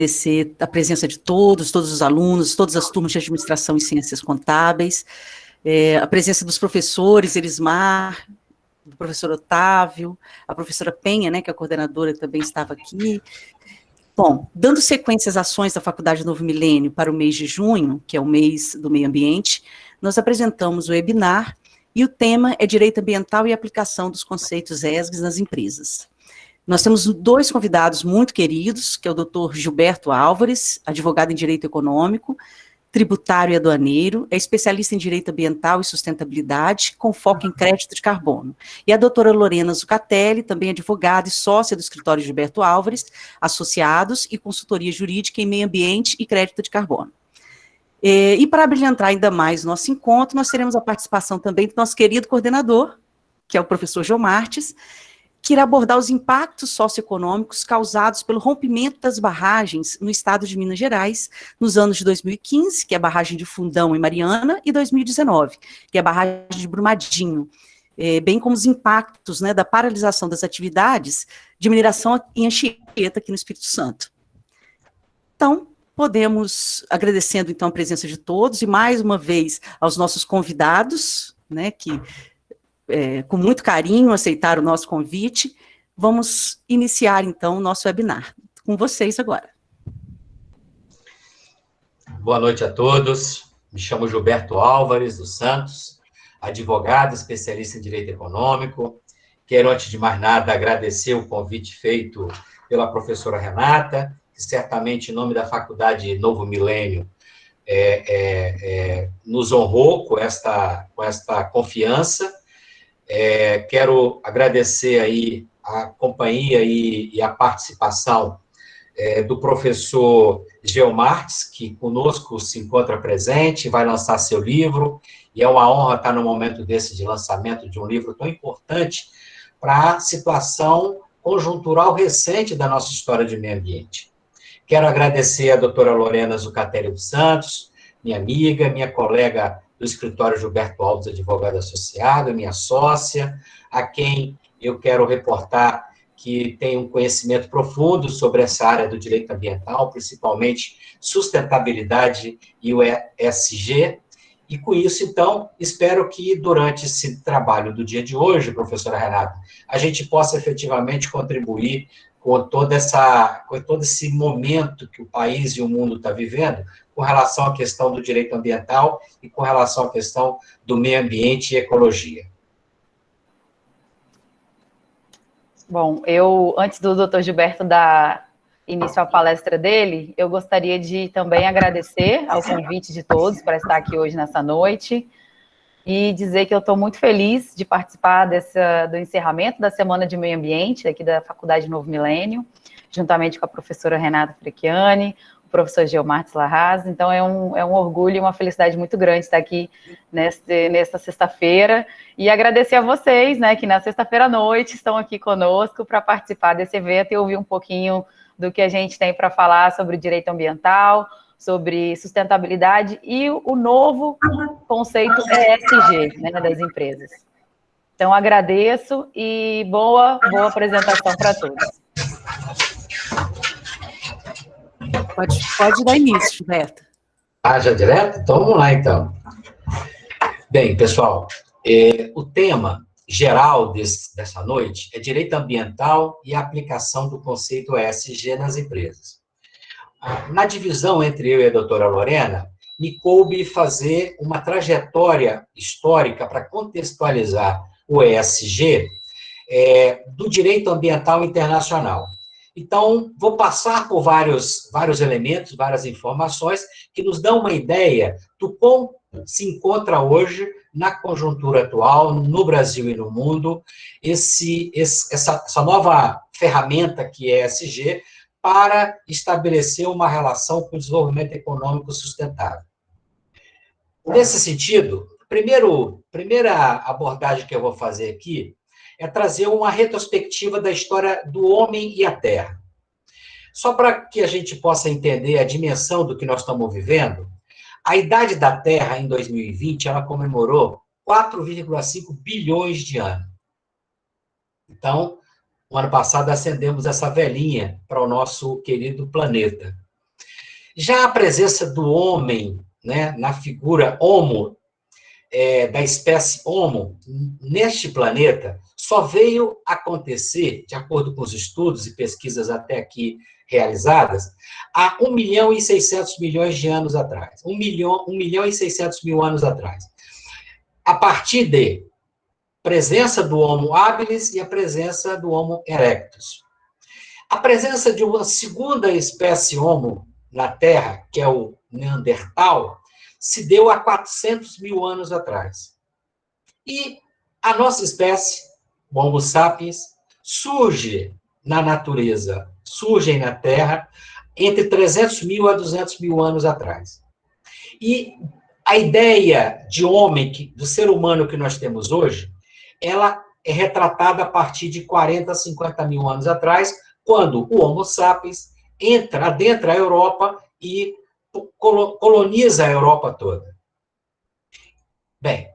agradecer a presença de todos os alunos, todas as turmas de administração e ciências contábeis, a presença dos professores, Elismar, do professor Otávio, a professora Penha, né, que é a coordenadora, também estava aqui. Bom, dando sequência às ações da Faculdade Novo Milênio para o mês de junho, que é o mês do meio ambiente, nós apresentamos o webinar, e o tema é Direito Ambiental e Aplicação dos Conceitos ESGs nas Empresas. Nós temos dois convidados muito queridos, que é o Dr. Gilberto Álvares, advogado em Direito Econômico, tributário e aduaneiro, é especialista em Direito Ambiental e Sustentabilidade, com foco em crédito de carbono. E a doutora Lorena Zucatelli, também advogada e sócia do escritório Gilberto Álvares, associados e consultoria jurídica em meio ambiente e crédito de carbono. E para brilhantar ainda mais o nosso encontro, nós teremos a participação também do nosso querido coordenador, que é o professor João Martes, que irá abordar os impactos socioeconômicos causados pelo rompimento das barragens no estado de Minas Gerais, nos anos de 2015, que é a barragem de Fundão e Mariana, e 2019, que é a barragem de Brumadinho, bem como os impactos, né, da paralisação das atividades de mineração em Anchieta, aqui no Espírito Santo. Então, podemos, agradecendo então a presença de todos, e mais uma vez aos nossos convidados, né, que com muito carinho, aceitaram o nosso convite. Vamos iniciar, então, o nosso webinar. Com vocês agora. Boa noite a todos. Me chamo Gilberto Álvares dos Santos, advogado, especialista em Direito Econômico. Quero, antes de mais nada, agradecer o convite feito pela professora Renata, que certamente, em nome da Faculdade Novo Milênio, nos honrou com esta confiança. Quero agradecer aí a companhia e a participação do professor Geomartes, que conosco se encontra presente, vai lançar seu livro, e é uma honra estar no momento desse de lançamento de um livro tão importante para a situação conjuntural recente da nossa história de meio ambiente. Quero agradecer a doutora Lorena Zucatelli dos Santos, minha amiga, minha colega do escritório Gilberto Álvares, advogado associado, minha sócia, a quem eu quero reportar que tem um conhecimento profundo sobre essa área do direito ambiental, principalmente sustentabilidade e o ESG. E com isso, então, espero que durante esse trabalho do dia de hoje, professora Renata, a gente possa efetivamente contribuir com todo esse momento que o país e o mundo está vivendo, com relação à questão do direito ambiental e com relação à questão do meio ambiente e ecologia. Bom, antes do Dr. Gilberto dar início à palestra dele, eu gostaria de também agradecer ao convite de todos para estar aqui hoje nessa noite e dizer que eu estou muito feliz de participar do encerramento da Semana de Meio Ambiente, aqui da Faculdade Novo Milênio, juntamente com a professora Renata Frecchiani, o professor Geomartes Larraz. Então, é um orgulho e uma felicidade muito grande estar aqui nesta sexta-feira, e agradecer a vocês, né, que na sexta-feira à noite estão aqui conosco para participar desse evento e ouvir um pouquinho do que a gente tem para falar sobre direito ambiental, sobre sustentabilidade e o novo conceito ESG, né, das empresas. Então, agradeço e boa apresentação para todos. Pode dar início, Gilberto. Já direto? Então, vamos lá, então. Bem, pessoal, o tema geral dessa noite é direito ambiental e a aplicação do conceito ESG nas empresas. Na divisão entre eu e a doutora Lorena, me coube fazer uma trajetória histórica para contextualizar o ESG do direito ambiental internacional. Então, vou passar por vários elementos, várias informações que nos dão uma ideia do como se encontra hoje, na conjuntura atual, no Brasil e no mundo, essa nova ferramenta que é ESG, para estabelecer uma relação com o desenvolvimento econômico sustentável. Nesse sentido, primeira abordagem que eu vou fazer aqui é trazer uma retrospectiva da história do homem e a Terra. Só para que a gente possa entender a dimensão do que nós estamos vivendo, a idade da Terra, em 2020, ela comemorou 4,5 bilhões de anos. Então, no ano passado, acendemos essa velinha para o nosso querido planeta. Já a presença do homem, né, na figura Homo, da espécie Homo, neste planeta, só veio acontecer, de acordo com os estudos e pesquisas até aqui realizadas, há 1.600.000.000 de anos atrás. 1.600.000 anos atrás. A partir de presença do Homo habilis e a presença do Homo erectus. A presença de uma segunda espécie Homo na Terra, que é o Neandertal, se deu há 400.000 anos atrás. E a nossa espécie, o Homo sapiens, surge na natureza, surge na Terra, entre 300.000 a 200.000 anos atrás. E a ideia de homem, do ser humano que nós temos hoje, ela é retratada a partir de 40 a 50.000 anos atrás, quando o Homo sapiens adentra a Europa e coloniza a Europa toda. Bem,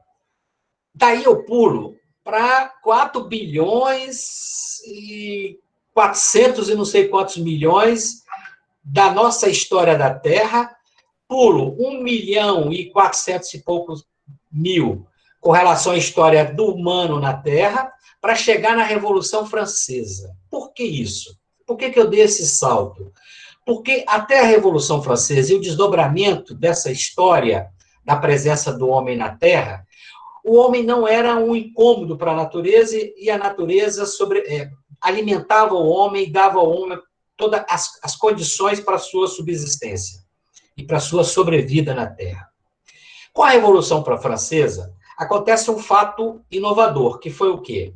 daí eu pulo para 4 bilhões e 400 e não sei quantos milhões da nossa história da Terra, pulo 1.400.000 e poucos mil com relação à história do humano na Terra, para chegar na Revolução Francesa. Por que isso? Por que eu dei esse salto? Porque até a Revolução Francesa e o desdobramento dessa história da presença do homem na Terra, o homem não era um incômodo para a natureza e a natureza alimentava o homem e dava ao homem todas as condições para a sua subsistência e para a sua sobrevida na Terra. Com a Revolução Francesa, acontece um fato inovador, que foi o quê?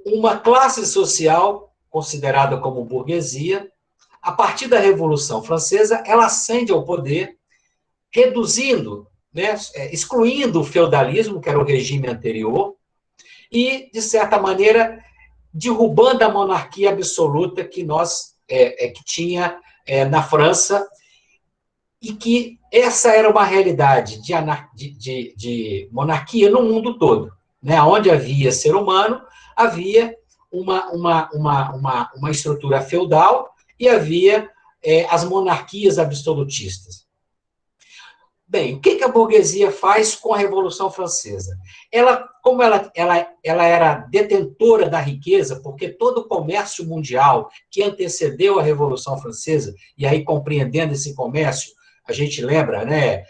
Uma classe social, considerada como burguesia, a partir da Revolução Francesa, ela ascende ao poder, reduzindo, né, excluindo o feudalismo, que era o regime anterior, e, de certa maneira, derrubando a monarquia absoluta que tinha na França, e que essa era uma realidade de monarquia no mundo todo. Né? Onde havia ser humano, havia uma estrutura feudal e havia as monarquias absolutistas. Bem, o que a burguesia faz com a Revolução Francesa? Como ela era detentora da riqueza, porque todo o comércio mundial que antecedeu a Revolução Francesa, e aí compreendendo esse comércio, a gente lembra, né?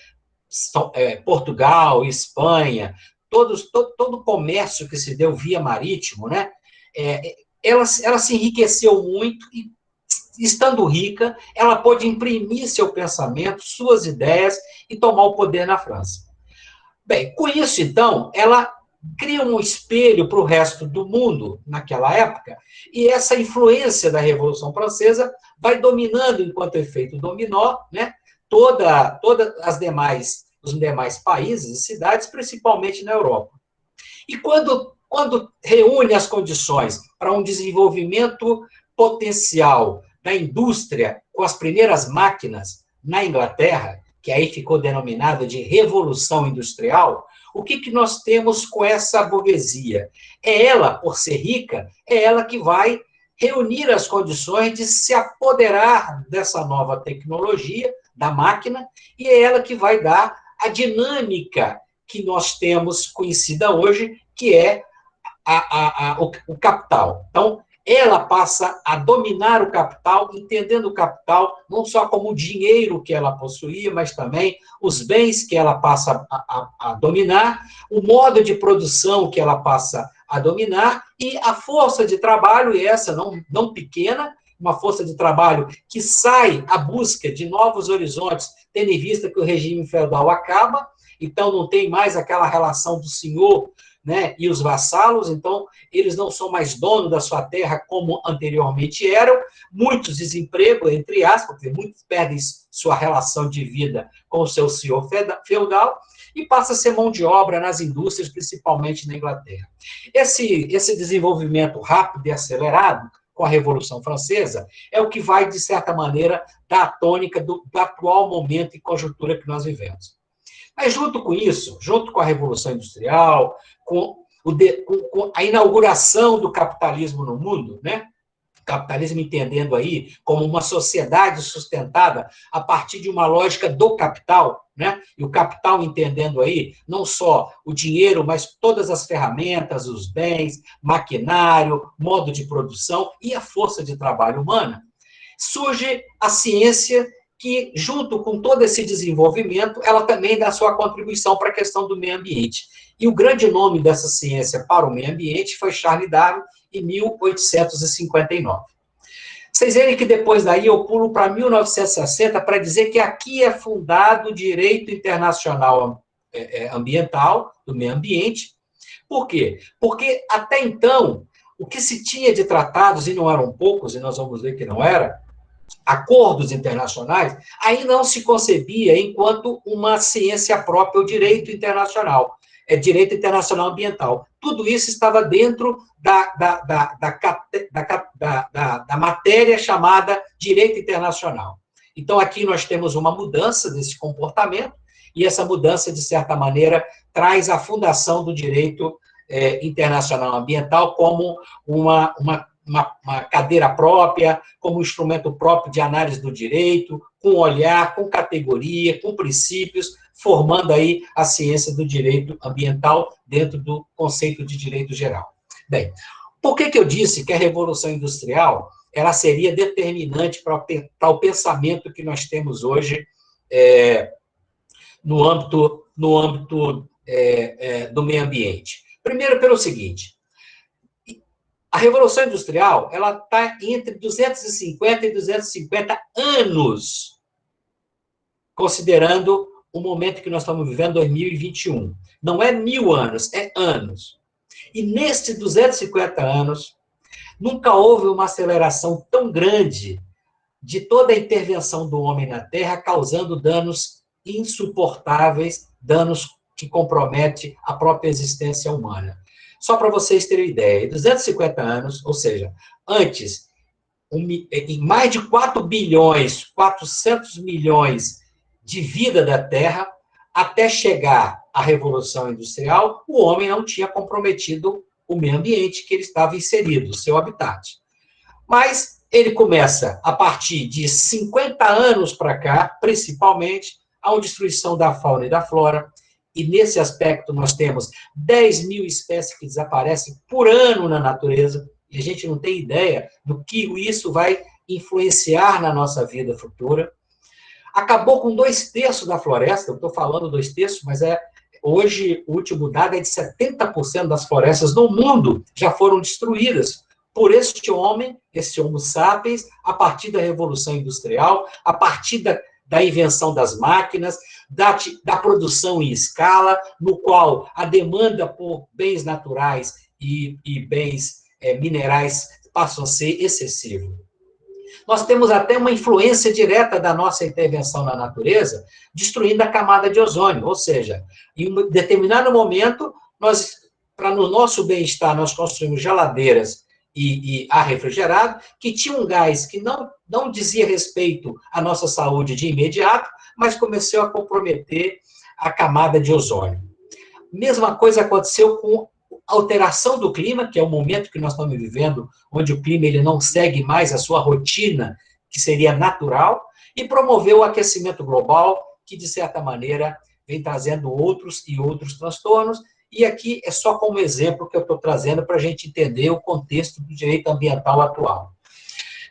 Portugal, Espanha, todo o comércio que se deu via marítimo, né? Ela se enriqueceu muito e, estando rica, ela pôde imprimir seu pensamento, suas ideias e tomar o poder na França. Bem, com isso, então, ela cria um espelho para o resto do mundo naquela época, e essa influência da Revolução Francesa vai dominando, enquanto efeito dominó, né? Todos os demais países e cidades, principalmente na Europa. E quando reúne as condições para um desenvolvimento potencial da indústria com as primeiras máquinas na Inglaterra, que aí ficou denominada de Revolução Industrial, o que nós temos com essa burguesia? Ela, por ser rica, é ela que vai reunir as condições de se apoderar dessa nova tecnologia, da máquina, e é ela que vai dar a dinâmica que nós temos conhecida hoje, que é o capital. Então, ela passa a dominar o capital, entendendo o capital não só como o dinheiro que ela possuía, mas também os bens que ela passa a dominar, o modo de produção que ela passa a dominar e a força de trabalho, e essa não pequena, uma força de trabalho que sai à busca de novos horizontes, tendo em vista que o regime feudal acaba, então não tem mais aquela relação do senhor, né, e os vassalos, então eles não são mais donos da sua terra como anteriormente eram, muitos desemprego, entre aspas, porque muitos perdem sua relação de vida com o seu senhor feudal, e passa a ser mão de obra nas indústrias, principalmente na Inglaterra. Esse desenvolvimento rápido e acelerado, com a Revolução Francesa, é o que vai, de certa maneira, dar a tônica do atual momento e conjuntura que nós vivemos. Mas, junto com isso, junto com a Revolução Industrial, com a inauguração do capitalismo no mundo, né? capitalismo entendendo aí como uma sociedade sustentada a partir de uma lógica do capital, né? E o capital entendendo aí não só o dinheiro, mas todas as ferramentas, os bens, maquinário, modo de produção e a força de trabalho humana. Surge a ciência que, junto com todo esse desenvolvimento, ela também dá sua contribuição para a questão do meio ambiente. E o grande nome dessa ciência para o meio ambiente foi Charles Darwin, em 1859. Vocês verem que depois daí eu pulo para 1960 para dizer que aqui é fundado o direito internacional ambiental, do meio ambiente. Por quê? Porque até então, o que se tinha de tratados, e não eram poucos, e nós vamos ver que não era, acordos internacionais, ainda não se concebia enquanto uma ciência própria, o direito internacional. Direito internacional ambiental. Tudo isso estava dentro da matéria chamada direito internacional. Então, aqui nós temos uma mudança desse comportamento, e essa mudança, de certa maneira, traz a fundação do direito internacional ambiental como uma cadeira própria, como um instrumento próprio de análise do direito, com olhar, com categoria, com princípios, formando aí a ciência do direito ambiental dentro do conceito de direito geral. Bem, por que eu disse que a Revolução Industrial ela seria determinante para o pensamento que nós temos hoje no âmbito do meio ambiente? Primeiro, pelo seguinte, a Revolução Industrial ela está entre 250 e 250 anos, considerando o momento que nós estamos vivendo, 2021. Não é 1000 anos, é anos. E nestes 250 anos, nunca houve uma aceleração tão grande de toda a intervenção do homem na Terra, causando danos insuportáveis, danos que comprometem a própria existência humana. Só para vocês terem ideia, em 250 anos, ou seja, antes, em mais de 4 bilhões, 400 milhões de vida da Terra, até chegar à Revolução Industrial, o homem não tinha comprometido o meio ambiente que ele estava inserido, o seu habitat. Mas ele começa, a partir de 50 anos para cá, principalmente, a destruição da fauna e da flora, e nesse aspecto nós temos 10 mil espécies que desaparecem por ano na natureza, e a gente não tem ideia do que isso vai influenciar na nossa vida futura. Acabou com 2/3 da floresta, eu estou falando 2/3, mas hoje o último dado é de 70% das florestas no mundo já foram destruídas por este homem, esse Homo sapiens, a partir da Revolução Industrial, a partir da invenção das máquinas, da produção em escala, no qual a demanda por bens naturais e bens minerais passam a ser excessiva. Nós temos até uma influência direta da nossa intervenção na natureza, destruindo a camada de ozônio, ou seja, em um determinado momento, para no nosso bem-estar, nós construímos geladeiras e ar refrigerado, que tinha um gás que não dizia respeito à nossa saúde de imediato, mas começou a comprometer a camada de ozônio. Mesma coisa aconteceu com a alteração do clima, que é o momento que nós estamos vivendo, onde o clima ele não segue mais a sua rotina, que seria natural, e promoveu o aquecimento global, que, de certa maneira, vem trazendo outros e outros transtornos, e aqui é só como exemplo que eu estou trazendo para a gente entender o contexto do direito ambiental atual.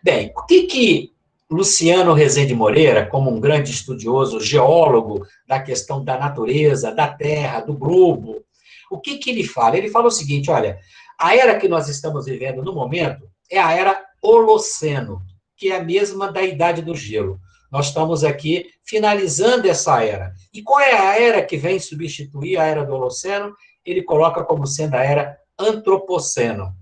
Bem, o que Luciano Rezende Moreira, como um grande estudioso, geólogo da questão da natureza, da terra, do globo, o que ele fala? Ele fala o seguinte, olha, a era que nós estamos vivendo no momento é a era Holoceno, que é a mesma da Idade do Gelo. Nós estamos aqui finalizando essa era. E qual é a era que vem substituir a era do Holoceno? Ele coloca como sendo a era Antropoceno.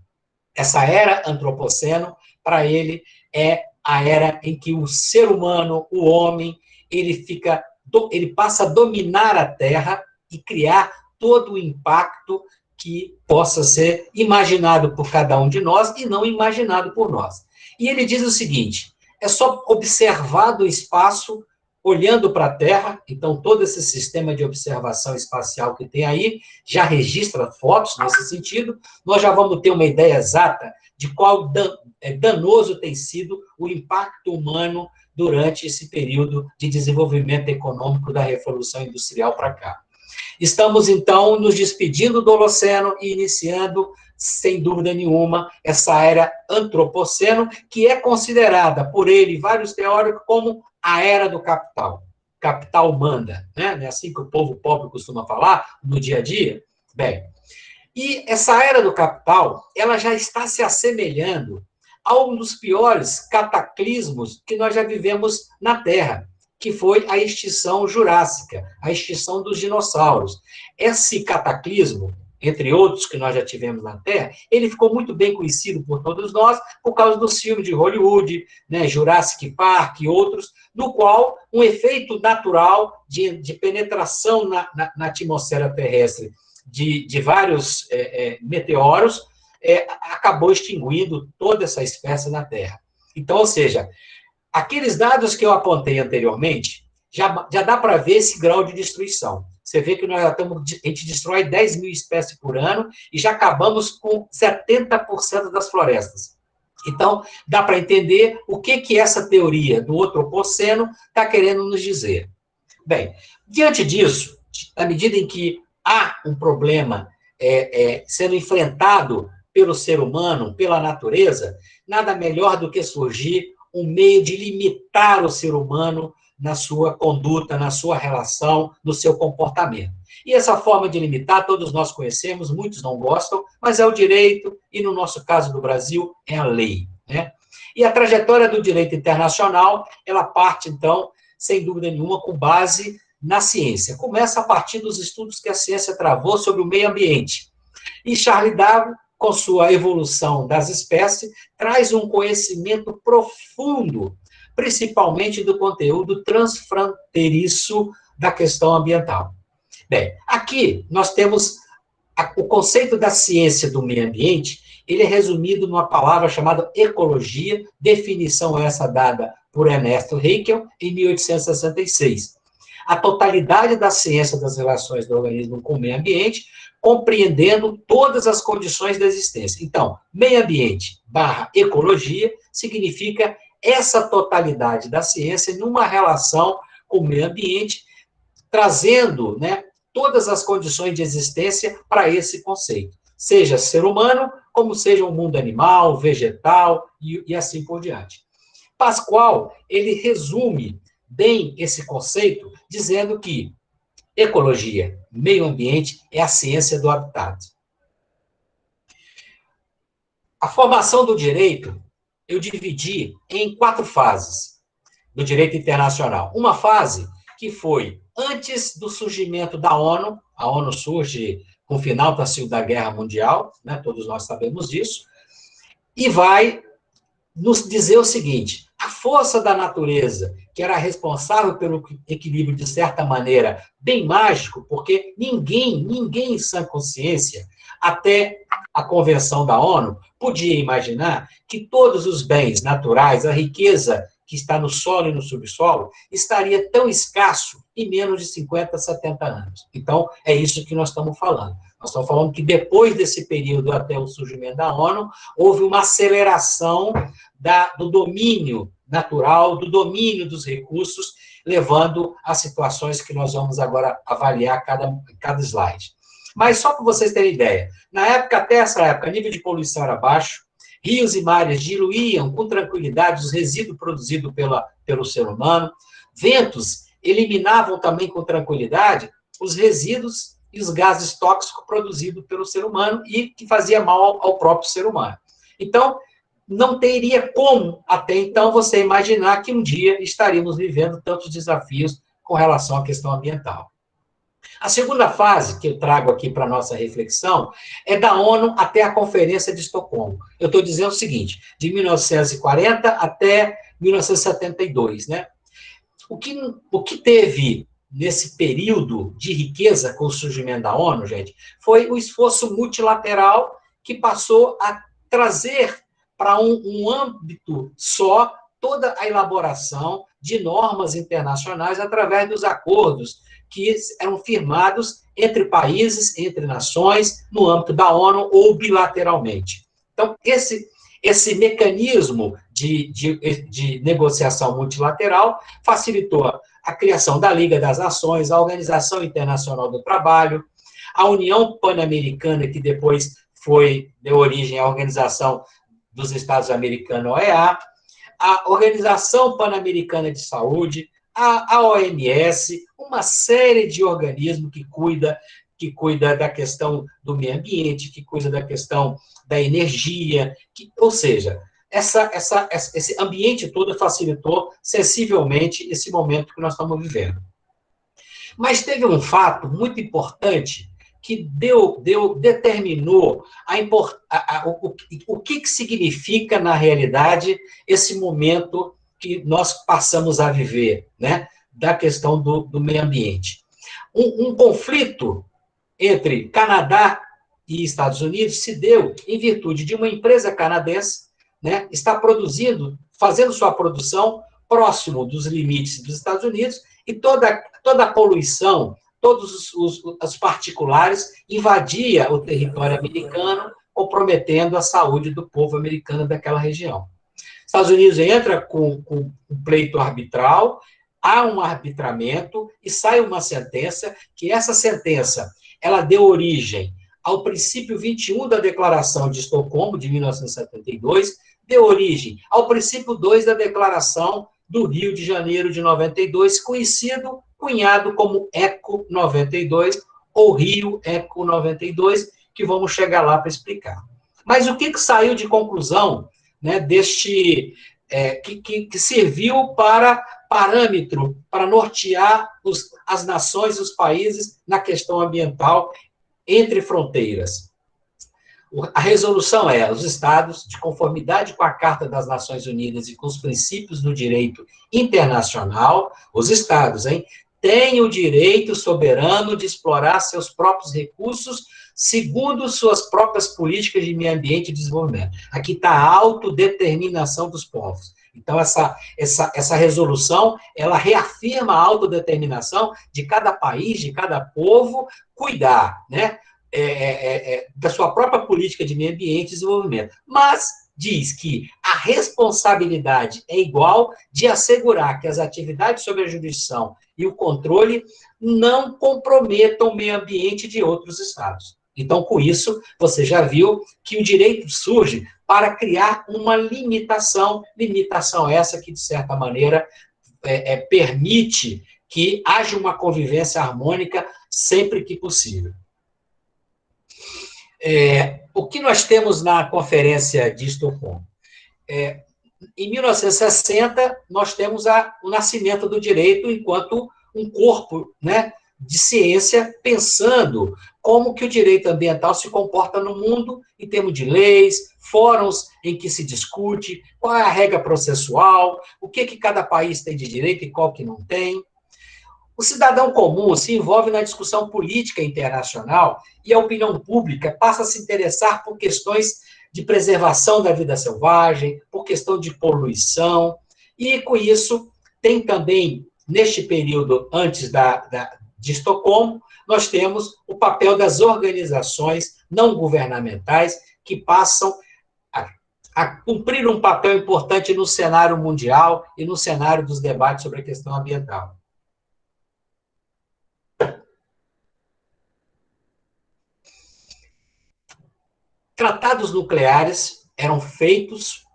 Essa era Antropoceno, para ele, é a era em que o ser humano, o homem, ele passa a dominar a Terra e criar todo o impacto que possa ser imaginado por cada um de nós e não imaginado por nós. E ele diz o seguinte, é só observar do espaço, olhando para a Terra, então todo esse sistema de observação espacial que tem aí, já registra fotos nesse sentido, nós já vamos ter uma ideia exata de qual danoso tem sido o impacto humano durante esse período de desenvolvimento econômico da Revolução Industrial para cá. Estamos, então, nos despedindo do Holoceno e iniciando, sem dúvida nenhuma, essa era antropoceno, que é considerada por ele e vários teóricos como a era do capital. Capital manda, né? Não é assim que o povo pobre costuma falar no dia a dia? Bem, e essa era do capital, ela já está se assemelhando a um dos piores cataclismos que nós já vivemos na Terra, que foi a extinção jurássica, a extinção dos dinossauros. Esse cataclismo, entre outros que nós já tivemos na Terra, ele ficou muito bem conhecido por todos nós por causa dos filmes de Hollywood, né, Jurassic Park e outros, no qual um efeito natural de penetração na atmosfera terrestre de vários meteoros acabou extinguindo toda essa espécie na Terra. Então, ou seja, aqueles dados que eu apontei anteriormente, já dá para ver esse grau de destruição. Você vê que a gente destrói 10 mil espécies por ano e já acabamos com 70% das florestas. Então, dá para entender o que essa teoria do antropoceno está querendo nos dizer. Bem, diante disso, à medida em que há um problema sendo enfrentado pelo ser humano, pela natureza, nada melhor do que surgir um meio de limitar o ser humano na sua conduta, na sua relação, no seu comportamento. E essa forma de limitar, todos nós conhecemos, muitos não gostam, mas é o direito, e no nosso caso do Brasil, é a lei, né? E a trajetória do direito internacional, ela parte, então, sem dúvida nenhuma, com base na ciência. Começa a partir dos estudos que a ciência travou sobre o meio ambiente. E Charles Darwin, com sua evolução das espécies, traz um conhecimento profundo, principalmente do conteúdo transfronteiriço da questão ambiental. Bem, aqui nós temos o conceito da ciência do meio ambiente, ele é resumido numa palavra chamada ecologia, definição essa dada por Ernesto Haeckel, em 1866. A totalidade da ciência das relações do organismo com o meio ambiente, compreendendo todas as condições da existência. Então, meio ambiente / ecologia significa essa totalidade da ciência numa relação com o meio ambiente, trazendo, né, todas as condições de existência para esse conceito. Seja ser humano, como seja o mundo animal, vegetal e assim por diante. Pascoal, ele resume bem esse conceito, dizendo que ecologia, meio ambiente, é a ciência do habitat. A formação do direito, eu dividi em 4 fases do direito internacional. Uma fase que foi antes do surgimento da ONU, a ONU surge com o final da Segunda Guerra Mundial, né, todos nós sabemos disso, e vai nos dizer o seguinte: a força da natureza, que era responsável pelo equilíbrio, de certa maneira, bem mágico, porque ninguém em sã consciência, até a Convenção da ONU, podia imaginar que todos os bens naturais, a riqueza que está no solo e no subsolo, estaria tão escasso em menos de 50, 70 anos. Então, é isso que nós estamos falando. Nós estamos falando que depois desse período até o surgimento da ONU, houve uma aceleração do domínio natural, do domínio dos recursos, levando a situações que nós vamos agora avaliar cada slide. Mas só para vocês terem ideia, na época, até essa época, o nível de poluição era baixo, rios e mares diluíam com tranquilidade os resíduos produzidos pelo ser humano, ventos eliminavam também com tranquilidade os resíduos e os gases tóxicos produzidos pelo ser humano e que fazia mal ao próprio ser humano. Então, não teria como, até então, você imaginar que um dia estaríamos vivendo tantos desafios com relação à questão ambiental. A segunda fase que eu trago aqui para a nossa reflexão é da ONU até a Conferência de Estocolmo. Eu estou dizendo o seguinte, de 1940 até 1972, né? O que teve nesse período de riqueza com o surgimento da ONU, gente, foi o esforço multilateral que passou a trazer para um âmbito só toda a elaboração de normas internacionais através dos acordos que eram firmados entre países, entre nações, no âmbito da ONU ou bilateralmente. Então, esse mecanismo de negociação multilateral facilitou a criação da Liga das Nações, a Organização Internacional do Trabalho, a União Pan-Americana, que depois deu origem à Organização dos Estados Americanos, OEA, a Organização Pan-Americana de Saúde, a OMS, uma série de organismos que cuida da questão do meio ambiente, que cuida da questão da energia, ou seja, esse ambiente todo facilitou sensivelmente esse momento que nós estamos vivendo. Mas teve um fato muito importante que determinou o que significa, na realidade, esse momento que nós passamos a viver, né, da questão do meio ambiente. Um conflito entre Canadá e Estados Unidos se deu em virtude de uma empresa canadense, né, está fazendo sua produção próximo dos limites dos Estados Unidos, e toda a poluição, todos os particulares invadia o território americano, comprometendo a saúde do povo americano daquela região. Estados Unidos entra com um pleito arbitral, há um arbitramento e sai uma sentença, que essa sentença ela deu origem ao princípio 21 da Declaração de Estocolmo, de 1972, deu origem ao princípio 2 da Declaração do Rio de Janeiro de 92, cunhado como ECO 92, ou Rio ECO 92, que vamos chegar lá para explicar. Mas o que saiu de conclusão, né, que serviu para parâmetro, para nortear as nações e os países na questão ambiental entre fronteiras? A resolução é: os Estados, de conformidade com a Carta das Nações Unidas e com os princípios do direito internacional, os Estados, têm o direito soberano de explorar seus próprios recursos segundo suas próprias políticas de meio ambiente e desenvolvimento. Aqui está a autodeterminação dos povos. Então, essa resolução, ela reafirma a autodeterminação de cada país, de cada povo, cuidar, né, da sua própria política de meio ambiente e desenvolvimento. Mas diz que a responsabilidade é igual de assegurar que as atividades sob a jurisdição e o controle não comprometam o meio ambiente de outros estados. Então, com isso, você já viu que o direito surge para criar uma limitação essa que, de certa maneira, permite que haja uma convivência harmônica sempre que possível. O que nós temos na Conferência de Estocolmo? Em 1960, nós temos o nascimento do direito enquanto um corpo, né, de ciência, pensando como que o direito ambiental se comporta no mundo em termos de leis, fóruns em que se discute, qual é a regra processual, o que cada país tem de direito e qual que não tem. O cidadão comum se envolve na discussão política internacional e a opinião pública passa a se interessar por questões de preservação da vida selvagem, por questão de poluição, e com isso tem também, neste período antes de Estocolmo, nós temos o papel das organizações não governamentais que passam a cumprir um papel importante no cenário mundial e no cenário dos debates sobre a questão ambiental. Tratados nucleares eram feitos,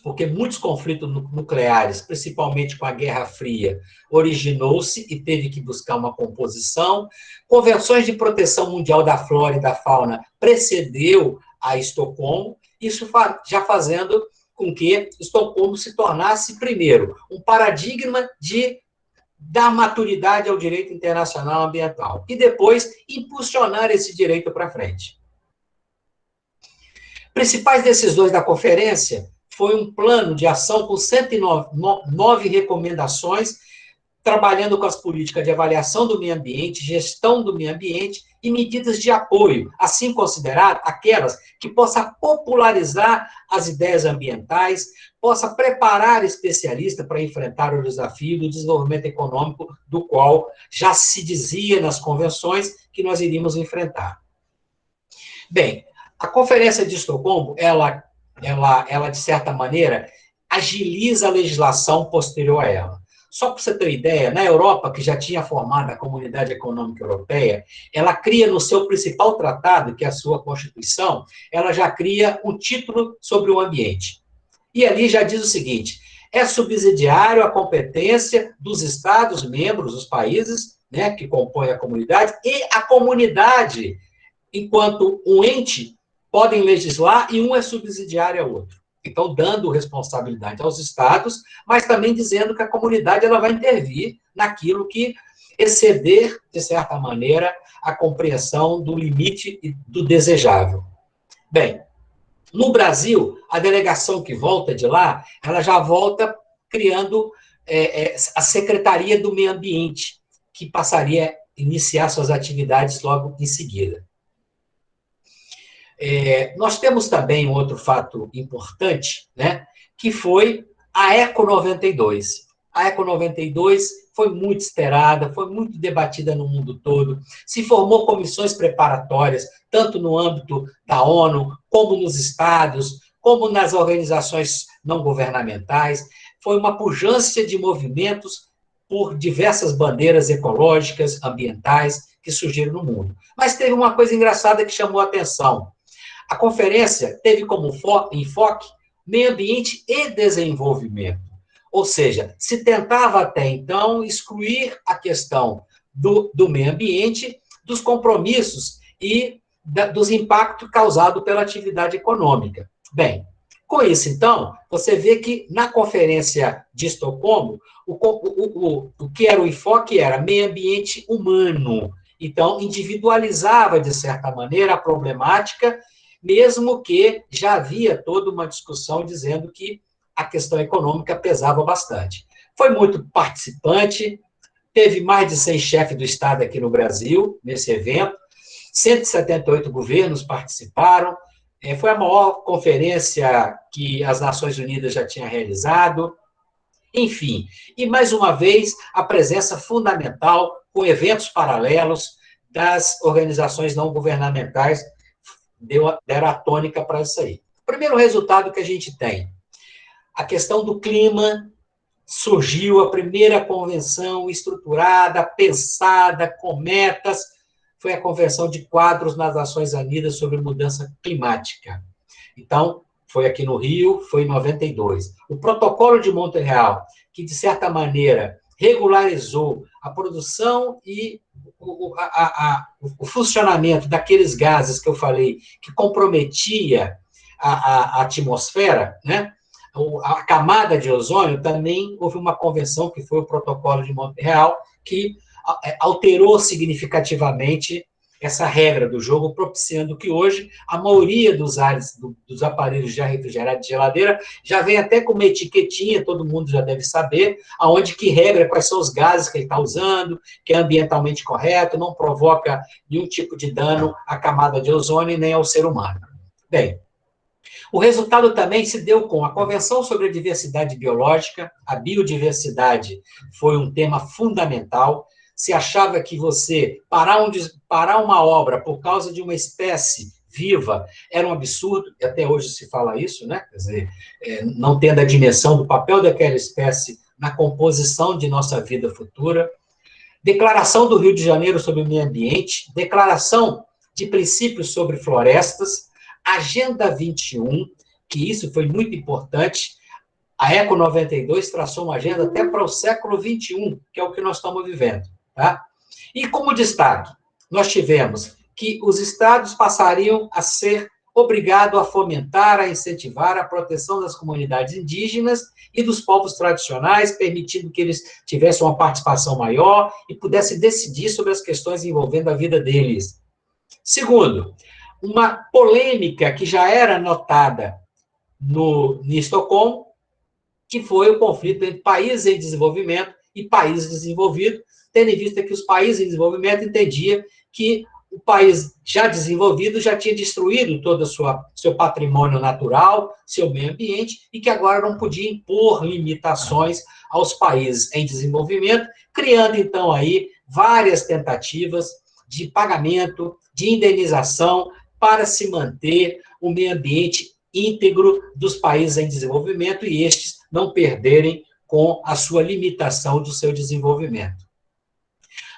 porque muitos conflitos nucleares, principalmente com a Guerra Fria, originou-se e teve que buscar uma composição. Convenções de proteção mundial da flora e da fauna precedeu a Estocolmo, isso já fazendo com que Estocolmo se tornasse, primeiro, um paradigma de dar maturidade ao direito internacional ambiental, e depois impulsionar esse direito para frente. Principais decisões da conferência foi um plano de ação com 109 recomendações, trabalhando com as políticas de avaliação do meio ambiente, gestão do meio ambiente e medidas de apoio, assim considerar aquelas que possam popularizar as ideias ambientais, possa preparar especialistas para enfrentar o desafio do desenvolvimento econômico, do qual já se dizia nas convenções que nós iríamos enfrentar. Bem, a Conferência de Estocolmo, ela ela, de certa maneira, agiliza a legislação posterior a ela. Só para você ter uma ideia, na Europa, que já tinha formado a Comunidade Econômica Europeia, ela cria no seu principal tratado, que é a sua Constituição, ela já cria um título sobre o ambiente. E ali já diz o seguinte: é subsidiário a competência dos Estados-membros, os países, né, que compõem a comunidade, e a comunidade, enquanto um ente, podem legislar e um é subsidiário ao outro. Então, dando responsabilidade aos estados, mas também dizendo que a comunidade ela vai intervir naquilo que exceder, de certa maneira, a compreensão do limite e do desejável. Bem, no Brasil, a delegação que volta de lá, ela já volta criando a Secretaria do Meio Ambiente, que passaria a iniciar suas atividades logo em seguida. Nós temos também um outro fato importante, né, que foi a Eco 92. A Eco 92 foi muito esperada, foi muito debatida no mundo todo, se formou comissões preparatórias, tanto no âmbito da ONU, como nos estados, como nas organizações não governamentais. Foi uma pujança de movimentos por diversas bandeiras ecológicas, ambientais, que surgiram no mundo. Mas teve uma coisa engraçada que chamou a atenção. A conferência teve como enfoque meio ambiente e desenvolvimento. Ou seja, se tentava até então excluir a questão do meio ambiente, dos compromissos e dos impactos causados pela atividade econômica. Bem, com isso, então, você vê que na conferência de Estocolmo, o que era o enfoque era meio ambiente humano. Então, individualizava, de certa maneira, a problemática, mesmo que já havia toda uma discussão dizendo que a questão econômica pesava bastante. Foi muito participante, teve mais de 100 chefes do Estado aqui no Brasil, nesse evento, 178 governos participaram, foi a maior conferência que as Nações Unidas já tinham realizado, enfim. E, mais uma vez, a presença fundamental, com eventos paralelos das organizações não governamentais, deram a tônica para isso aí. O primeiro resultado que a gente tem, a questão do clima, surgiu a primeira convenção estruturada, pensada, com metas, foi a Convenção de Quadros nas Nações Unidas sobre Mudança Climática. Então, foi aqui no Rio, foi em 92. O Protocolo de Montreal, que, de certa maneira, regularizou a produção e o funcionamento daqueles gases que eu falei, que comprometia a atmosfera, né? A camada de ozônio, também houve uma convenção, que foi o Protocolo de Montreal, que alterou significativamente essa regra do jogo, propiciando que hoje a maioria dos aparelhos já refrigerados de geladeira já vem até com uma etiquetinha, todo mundo já deve saber, aonde que regra, quais são os gases que ele está usando, que é ambientalmente correto, não provoca nenhum tipo de dano à camada de ozônio nem ao ser humano. Bem, o resultado também se deu com a Convenção sobre a Diversidade Biológica. A biodiversidade foi um tema fundamental. Se achava que você parar uma obra por causa de uma espécie viva era um absurdo, e até hoje se fala isso, né? Quer dizer, não tendo a dimensão do papel daquela espécie na composição de nossa vida futura. Declaração do Rio de Janeiro sobre o meio ambiente, declaração de princípios sobre florestas, Agenda 21, que isso foi muito importante. A Eco 92 traçou uma agenda até para o século 21, que é o que nós estamos vivendo. Tá? E como destaque, nós tivemos que os estados passariam a ser obrigados a fomentar, a incentivar a proteção das comunidades indígenas e dos povos tradicionais, permitindo que eles tivessem uma participação maior e pudessem decidir sobre as questões envolvendo a vida deles. Segundo, uma polêmica que já era notada em Estocolmo, que foi o conflito entre países em desenvolvimento e países desenvolvidos, tendo em vista que os países em desenvolvimento entendiam que o país já desenvolvido já tinha destruído todo o seu patrimônio natural, seu meio ambiente, e que agora não podia impor limitações aos países em desenvolvimento, criando, então, aí várias tentativas de pagamento, de indenização, para se manter o meio ambiente íntegro dos países em desenvolvimento e estes não perderem com a sua limitação do seu desenvolvimento.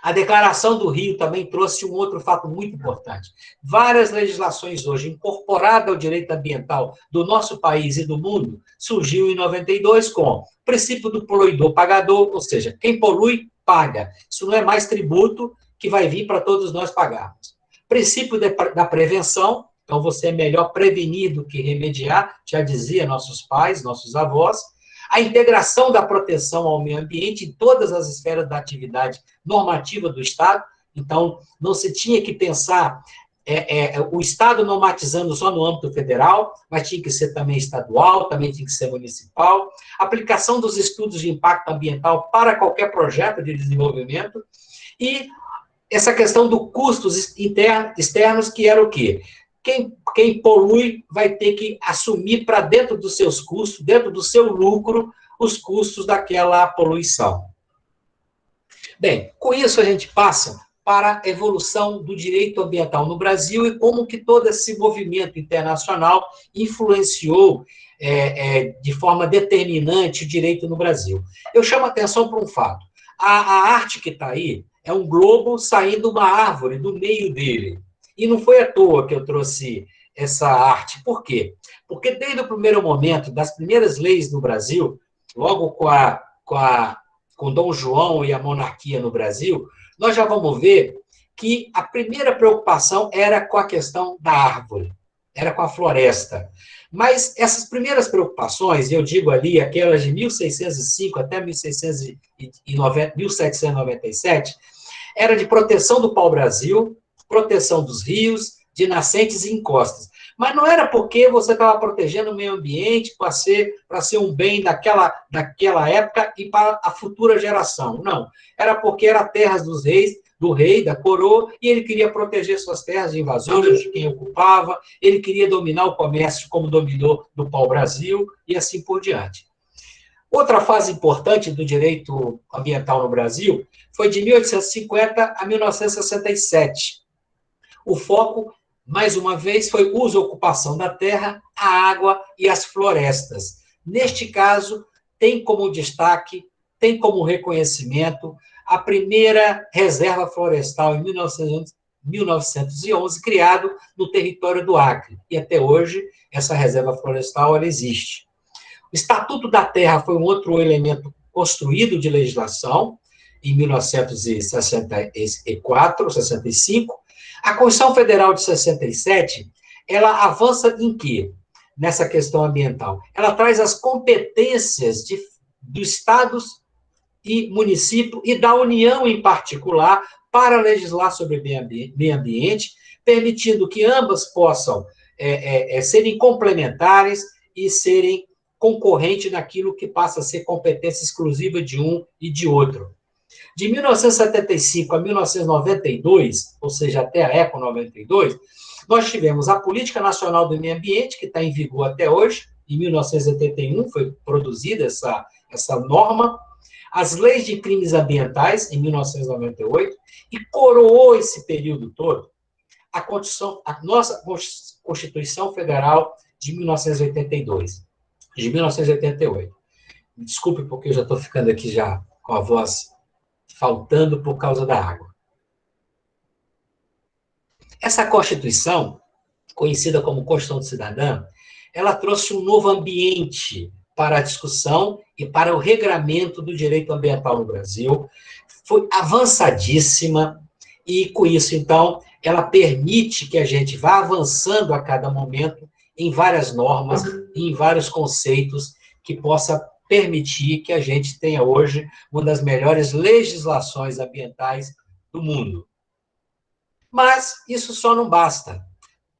A Declaração do Rio também trouxe um outro fato muito importante. Várias legislações hoje incorporadas ao direito ambiental do nosso país e do mundo surgiu em 92 com o princípio do poluidor-pagador, ou seja, quem polui, paga. Isso não é mais tributo que vai vir para todos nós pagarmos. Princípio da prevenção, então você é melhor prevenir do que remediar, já dizia nossos pais, nossos avós. A integração da proteção ao meio ambiente em todas as esferas da atividade normativa do Estado. Então, não se tinha que pensar o Estado normatizando só no âmbito federal, mas tinha que ser também estadual, também tinha que ser municipal. Aplicação dos estudos de impacto ambiental para qualquer projeto de desenvolvimento. E essa questão dos custos externos, que era o quê? Quem polui vai ter que assumir para dentro dos seus custos, dentro do seu lucro, os custos daquela poluição. Bem, com isso a gente passa para a evolução do direito ambiental no Brasil e como que todo esse movimento internacional influenciou de forma determinante o direito no Brasil. Eu chamo a atenção para um fato. A arte que está aí é um globo saindo uma árvore do meio dele. E não foi à toa que eu trouxe essa arte. Por quê? Porque desde o primeiro momento, das primeiras leis no Brasil, logo com Dom João e a monarquia no Brasil, nós já vamos ver que a primeira preocupação era com a questão da árvore, era com a floresta. Mas essas primeiras preocupações, eu digo ali, aquelas de 1605 até 1797, era de proteção do pau-brasil, proteção dos rios, de nascentes e encostas. Mas não era porque você estava protegendo o meio ambiente para ser um bem daquela época e para a futura geração. Não. Era porque era terras dos reis, do rei, da coroa, e ele queria proteger suas terras de invasores, de quem ocupava, ele queria dominar o comércio como dominou do pau-brasil, e assim por diante. Outra fase importante do direito ambiental no Brasil foi de 1850 a 1967. O foco, mais uma vez, foi uso e ocupação da terra, a água e as florestas. Neste caso, tem como destaque, tem como reconhecimento a primeira reserva florestal em 1911, criado no território do Acre. E até hoje, essa reserva florestal ela existe. O Estatuto da Terra foi um outro elemento construído de legislação, em 1964, 65. A Constituição Federal de 67, ela avança em quê? Nessa questão ambiental. Ela traz as competências dos estados e município e da União em particular para legislar sobre meio ambiente, permitindo que ambas possam serem complementares e serem concorrentes naquilo que passa a ser competência exclusiva de um e de outro. De 1975 a 1992, ou seja, até a ECO 92, nós tivemos a Política Nacional do Meio Ambiente, que está em vigor até hoje. Em 1981 foi produzida essa norma. As leis de crimes ambientais, em 1998, e coroou esse período todo a nossa Constituição Federal de 1982, de 1988. Me desculpe, porque eu já estou ficando aqui já com a voz faltando por causa da água. Essa Constituição, conhecida como Constituição do Cidadão, ela trouxe um novo ambiente para a discussão e para o regramento do direito ambiental no Brasil. Foi avançadíssima e, com isso, então, ela permite que a gente vá avançando a cada momento em várias normas e em vários conceitos que possa permitir que a gente tenha hoje uma das melhores legislações ambientais do mundo. Mas isso só não basta.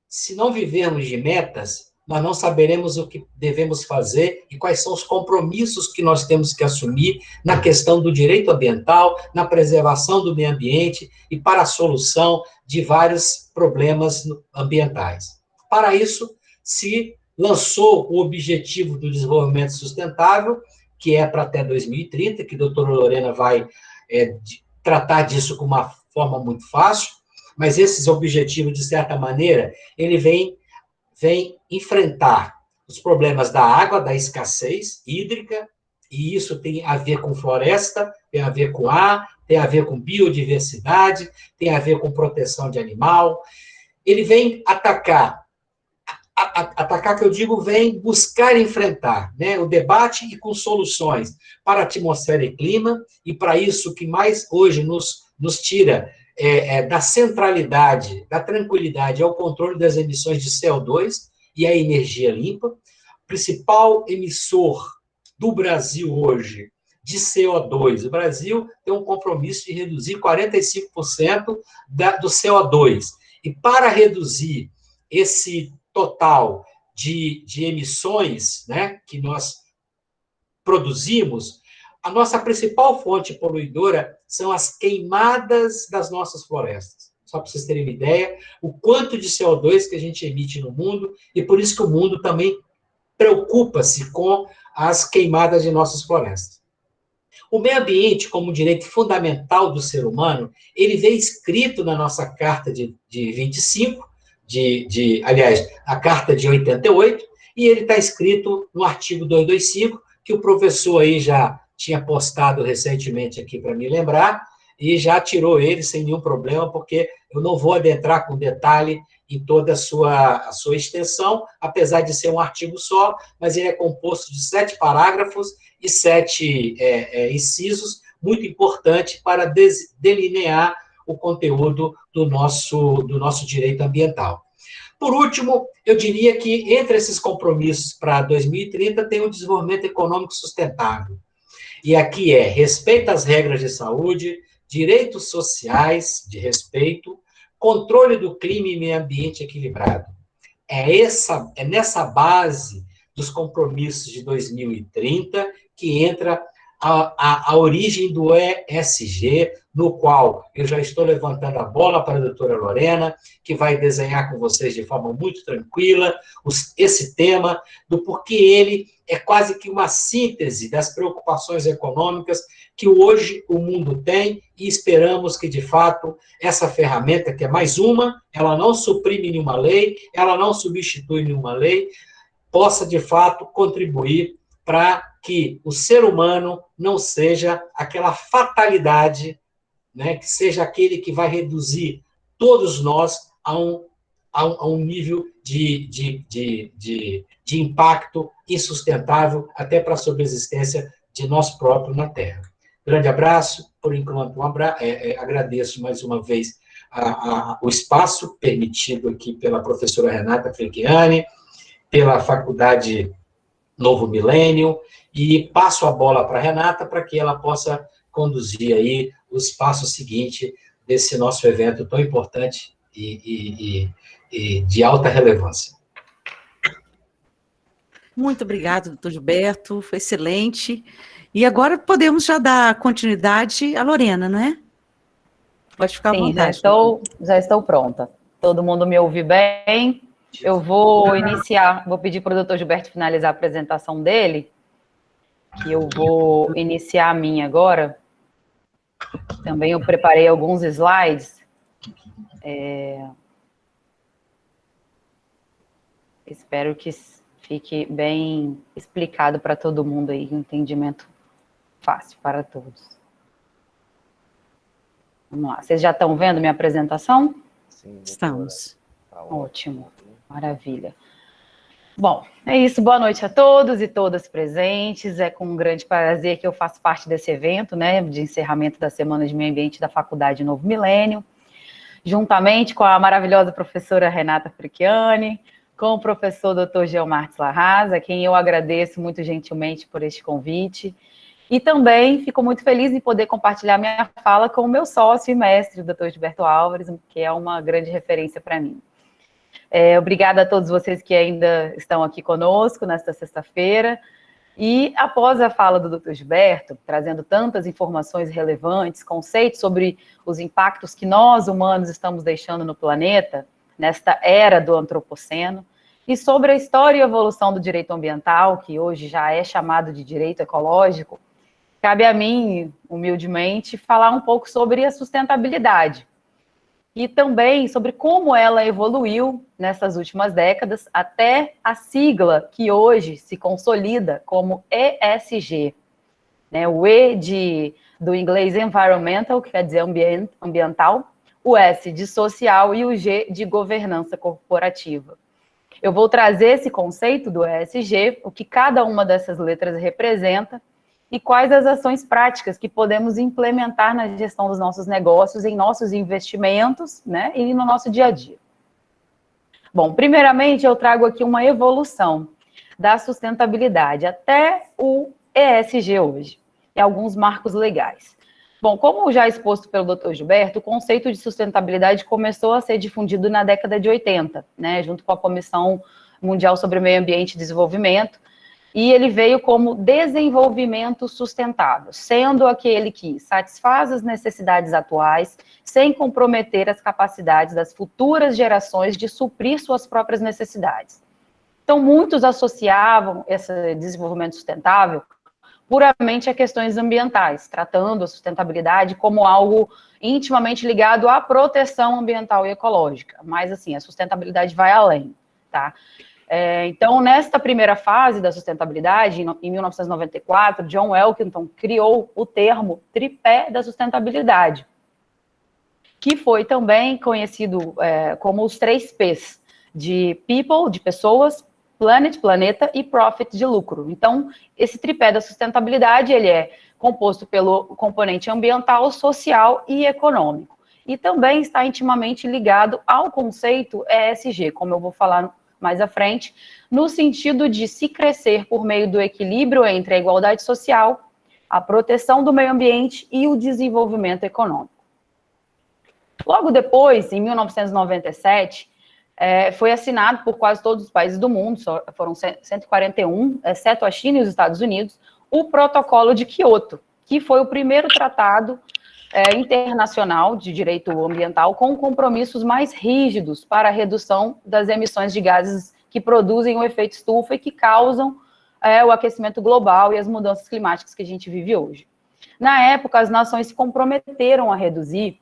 Se não vivermos de metas, nós não saberemos o que devemos fazer e quais são os compromissos que nós temos que assumir na questão do direito ambiental, na preservação do meio ambiente e para a solução de vários problemas ambientais. Para isso, se lançou o Objetivo do Desenvolvimento Sustentável, que é para até 2030, que a doutora Lorena vai tratar disso com uma forma muito fácil, mas esses objetivos, de certa maneira, ele vem enfrentar os problemas da água, da escassez hídrica, e isso tem a ver com floresta, tem a ver com ar, tem a ver com biodiversidade, tem a ver com proteção de animal. Ele vem atacar, que eu digo, vem buscar enfrentar, né, o debate e com soluções para a atmosfera e clima, e para isso que mais hoje nos tira da centralidade, da tranquilidade, é o controle das emissões de CO2 e a energia limpa. O principal emissor do Brasil hoje de CO2, o Brasil tem um compromisso de reduzir 45% do CO2, e para reduzir esse total de emissões, né, que nós produzimos, a nossa principal fonte poluidora são as queimadas das nossas florestas. Só para vocês terem uma ideia, o quanto de CO2 que a gente emite no mundo, e por isso que o mundo também preocupa-se com as queimadas de nossas florestas. O meio ambiente, como um direito fundamental do ser humano, ele vem escrito na nossa Carta de 25, aliás, a Carta de 88, e ele está escrito no artigo 225, que o professor aí já tinha postado recentemente aqui para me lembrar, e já tirou ele sem nenhum problema, porque eu não vou adentrar com detalhe em toda a sua extensão, apesar de ser um artigo só, mas ele é composto de 7 parágrafos e 7 incisos, muito importante para delinear o conteúdo do nosso direito ambiental. Por último, eu diria que entre esses compromissos para 2030 tem o desenvolvimento econômico sustentável. E aqui é respeito às regras de saúde, direitos sociais de respeito, controle do clima e meio ambiente equilibrado. É nessa base dos compromissos de 2030 que entra a origem do ESG, no qual eu já estou levantando a bola para a doutora Lorena, que vai desenhar com vocês de forma muito tranquila esse tema, do porquê ele é quase que uma síntese das preocupações econômicas que hoje o mundo tem, e esperamos que, de fato, essa ferramenta, que é mais uma, ela não suprime nenhuma lei, ela não substitui nenhuma lei, possa, de fato, contribuir para que o ser humano não seja aquela fatalidade, né, que seja aquele que vai reduzir todos nós a um nível de impacto insustentável até para a subsistência de nós próprios na Terra. Grande abraço, por enquanto, agradeço mais uma vez o espaço permitido aqui pela professora Renata Frecchiani, pela Faculdade Novo Milênio, e passo a bola para a Renata para que ela possa conduzir aí os passos seguintes desse nosso evento tão importante e de alta relevância. Muito obrigado, doutor Gilberto, foi excelente. E agora podemos já dar continuidade à Lorena, não é? Pode ficar à vontade. Já estou pronta. Todo mundo me ouve bem? Eu vou iniciar, vou pedir para o doutor Gilberto finalizar a apresentação dele, que eu vou iniciar a minha agora. Também eu preparei alguns slides. Espero que fique bem explicado para todo mundo aí, um entendimento fácil para todos. Vamos lá. Vocês já estão vendo minha apresentação? Sim, estamos. Ótimo. Maravilha. Bom, é isso. Boa noite a todos e todas presentes. É com um grande prazer que eu faço parte desse evento, né, de encerramento da Semana de Meio Ambiente da Faculdade Novo Milênio, juntamente com a maravilhosa professora Renata Frecchiani, com o professor Dr. Geomartes Larraz, a quem eu agradeço muito gentilmente por este convite. E também fico muito feliz em poder compartilhar minha fala com o meu sócio e mestre, o Dr. Gilberto Álvares, que é uma grande referência para mim. Obrigada a todos vocês que ainda estão aqui conosco nesta sexta-feira. E após a fala do Dr. Gilberto, trazendo tantas informações relevantes, conceitos sobre os impactos que nós, humanos, estamos deixando no planeta, nesta era do antropoceno, e sobre a história e evolução do direito ambiental, que hoje já é chamado de direito ecológico, cabe a mim, humildemente, falar um pouco sobre a sustentabilidade. e também sobre como ela evoluiu nessas últimas décadas até a sigla que hoje se consolida como ESG, né? O do inglês environmental, que quer dizer ambiental, o S de social e o G de governança corporativa. Eu vou trazer esse conceito do ESG, o que cada uma dessas letras representa e quais as ações práticas que podemos implementar na gestão dos nossos negócios, em nossos investimentos, né, e no nosso dia a dia. Bom, primeiramente eu trago aqui uma evolução da sustentabilidade até o ESG hoje, e alguns marcos legais. Bom, como já exposto pelo Dr. Gilberto, o conceito de sustentabilidade começou a ser difundido na década de 80, né, junto com a Comissão Mundial sobre o Meio Ambiente e Desenvolvimento, e ele veio como desenvolvimento sustentável, sendo aquele que satisfaz as necessidades atuais, sem comprometer as capacidades das futuras gerações de suprir suas próprias necessidades. Então, muitos associavam esse desenvolvimento sustentável puramente a questões ambientais, tratando a sustentabilidade como algo intimamente ligado à proteção ambiental e ecológica. Mas, assim, a sustentabilidade vai além, tá? Então, nesta primeira fase da sustentabilidade, em 1994, John Elkington criou o termo tripé da sustentabilidade, que foi também conhecido como os 3 P's, de people, de pessoas, planet, planeta, e profit, de lucro. Então, esse tripé da sustentabilidade, ele é composto pelo componente ambiental, social e econômico. E também está intimamente ligado ao conceito ESG, como eu vou falar mais à frente, no sentido de se crescer por meio do equilíbrio entre a igualdade social, a proteção do meio ambiente e o desenvolvimento econômico. Logo depois, em 1997, foi assinado por quase todos os países do mundo, foram 141, exceto a China e os Estados Unidos, o Protocolo de Quioto, que foi o primeiro tratado internacional de direito ambiental com compromissos mais rígidos para a redução das emissões de gases que produzem o efeito estufa e que causam o aquecimento global e as mudanças climáticas que a gente vive hoje. Na época, as nações se comprometeram a reduzir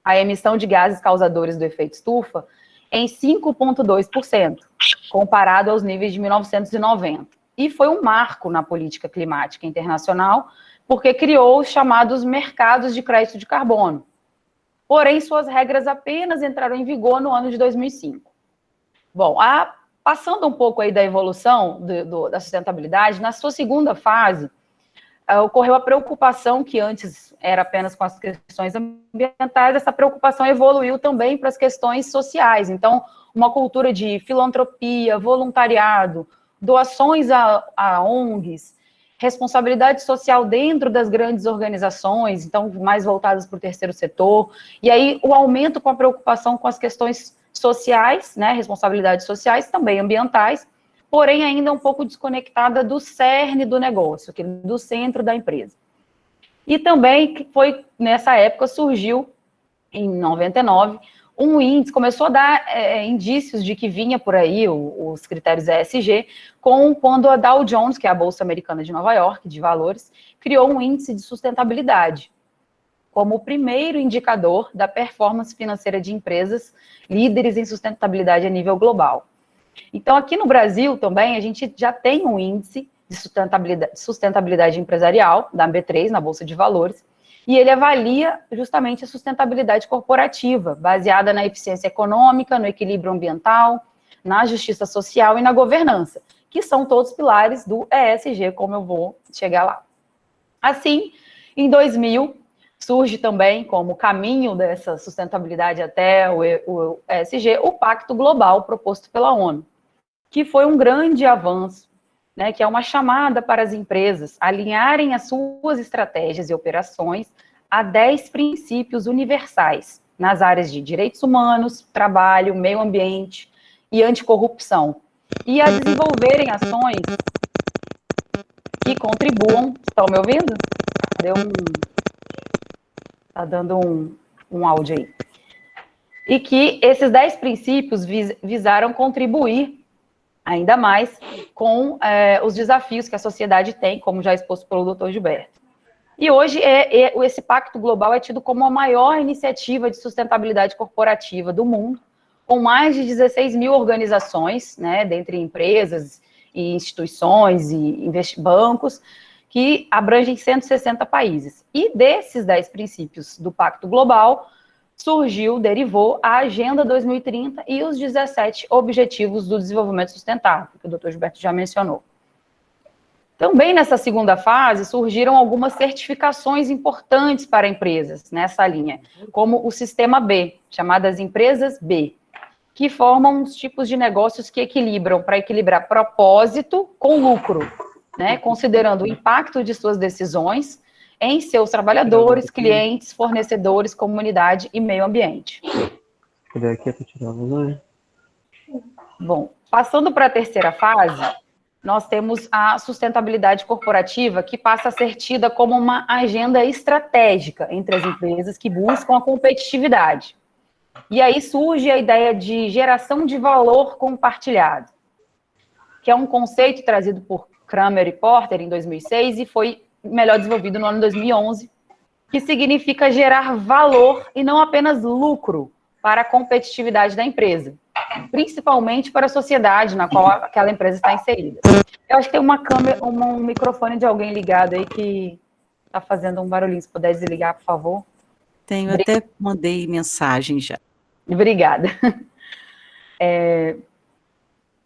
a emissão de gases causadores do efeito estufa em 5,2%, comparado aos níveis de 1990. E foi um marco na política climática internacional, porque criou os chamados mercados de crédito de carbono. Porém, suas regras apenas entraram em vigor no ano de 2005. Bom, passando um pouco aí da evolução da sustentabilidade, na sua segunda fase, ocorreu a preocupação que antes era apenas com as questões ambientais, essa preocupação evoluiu também para as questões sociais. Então, uma cultura de filantropia, voluntariado, doações a ONGs, responsabilidade social dentro das grandes organizações, então mais voltadas para o terceiro setor, e aí o aumento com a preocupação com as questões sociais, né, responsabilidades sociais, também ambientais, porém ainda um pouco desconectada do cerne do negócio, do centro da empresa. E também foi, nessa época, surgiu, em 99, um índice, começou a dar indícios de que vinha por aí os critérios ESG, quando a Dow Jones, que é a Bolsa Americana de Nova York, de valores, criou um índice de sustentabilidade, como o primeiro indicador da performance financeira de empresas líderes em sustentabilidade a nível global. Então, aqui no Brasil também, a gente já tem um índice de sustentabilidade empresarial, da B3, na Bolsa de Valores, e ele avalia justamente a sustentabilidade corporativa, baseada na eficiência econômica, no equilíbrio ambiental, na justiça social e na governança, que são todos pilares do ESG, como eu vou chegar lá. Assim, em 2000, surge também como caminho dessa sustentabilidade até o ESG, o Pacto Global proposto pela ONU, que foi um grande avanço, né, que é uma chamada para as empresas alinharem as suas estratégias e operações a 10 princípios universais nas áreas de direitos humanos, trabalho, meio ambiente e anticorrupção, e a desenvolverem ações que contribuam... Estão me ouvindo? Tá dando um áudio aí. E que esses 10 princípios visaram contribuir ainda mais com os desafios que a sociedade tem, como já exposto pelo Dr. Gilberto. E hoje, esse Pacto Global é tido como a maior iniciativa de sustentabilidade corporativa do mundo, com mais de 16 mil organizações, né, dentre empresas e instituições e bancos, que abrangem 160 países. E desses 10 princípios do Pacto Global, derivou a Agenda 2030 e os 17 Objetivos do Desenvolvimento Sustentável, que o Dr. Gilberto já mencionou. Também nessa segunda fase, surgiram algumas certificações importantes para empresas nessa linha, como o Sistema B, chamadas Empresas B, que formam os tipos de negócios que equilibram, para equilibrar propósito com lucro, né, considerando o impacto de suas decisões em seus trabalhadores, clientes, fornecedores, comunidade e meio ambiente. Bom, passando para a terceira fase, nós temos a sustentabilidade corporativa, que passa a ser tida como uma agenda estratégica entre as empresas que buscam a competitividade. E aí surge a ideia de geração de valor compartilhado, que é um conceito trazido por Kramer e Porter em 2006 e foi melhor desenvolvido no ano 2011, que significa gerar valor e não apenas lucro para a competitividade da empresa, principalmente para a sociedade na qual aquela empresa está inserida. Eu acho que tem uma câmera, um microfone de alguém ligado aí que está fazendo um barulhinho. Se puder desligar, por favor. Tenho, até mandei mensagem já. Obrigada.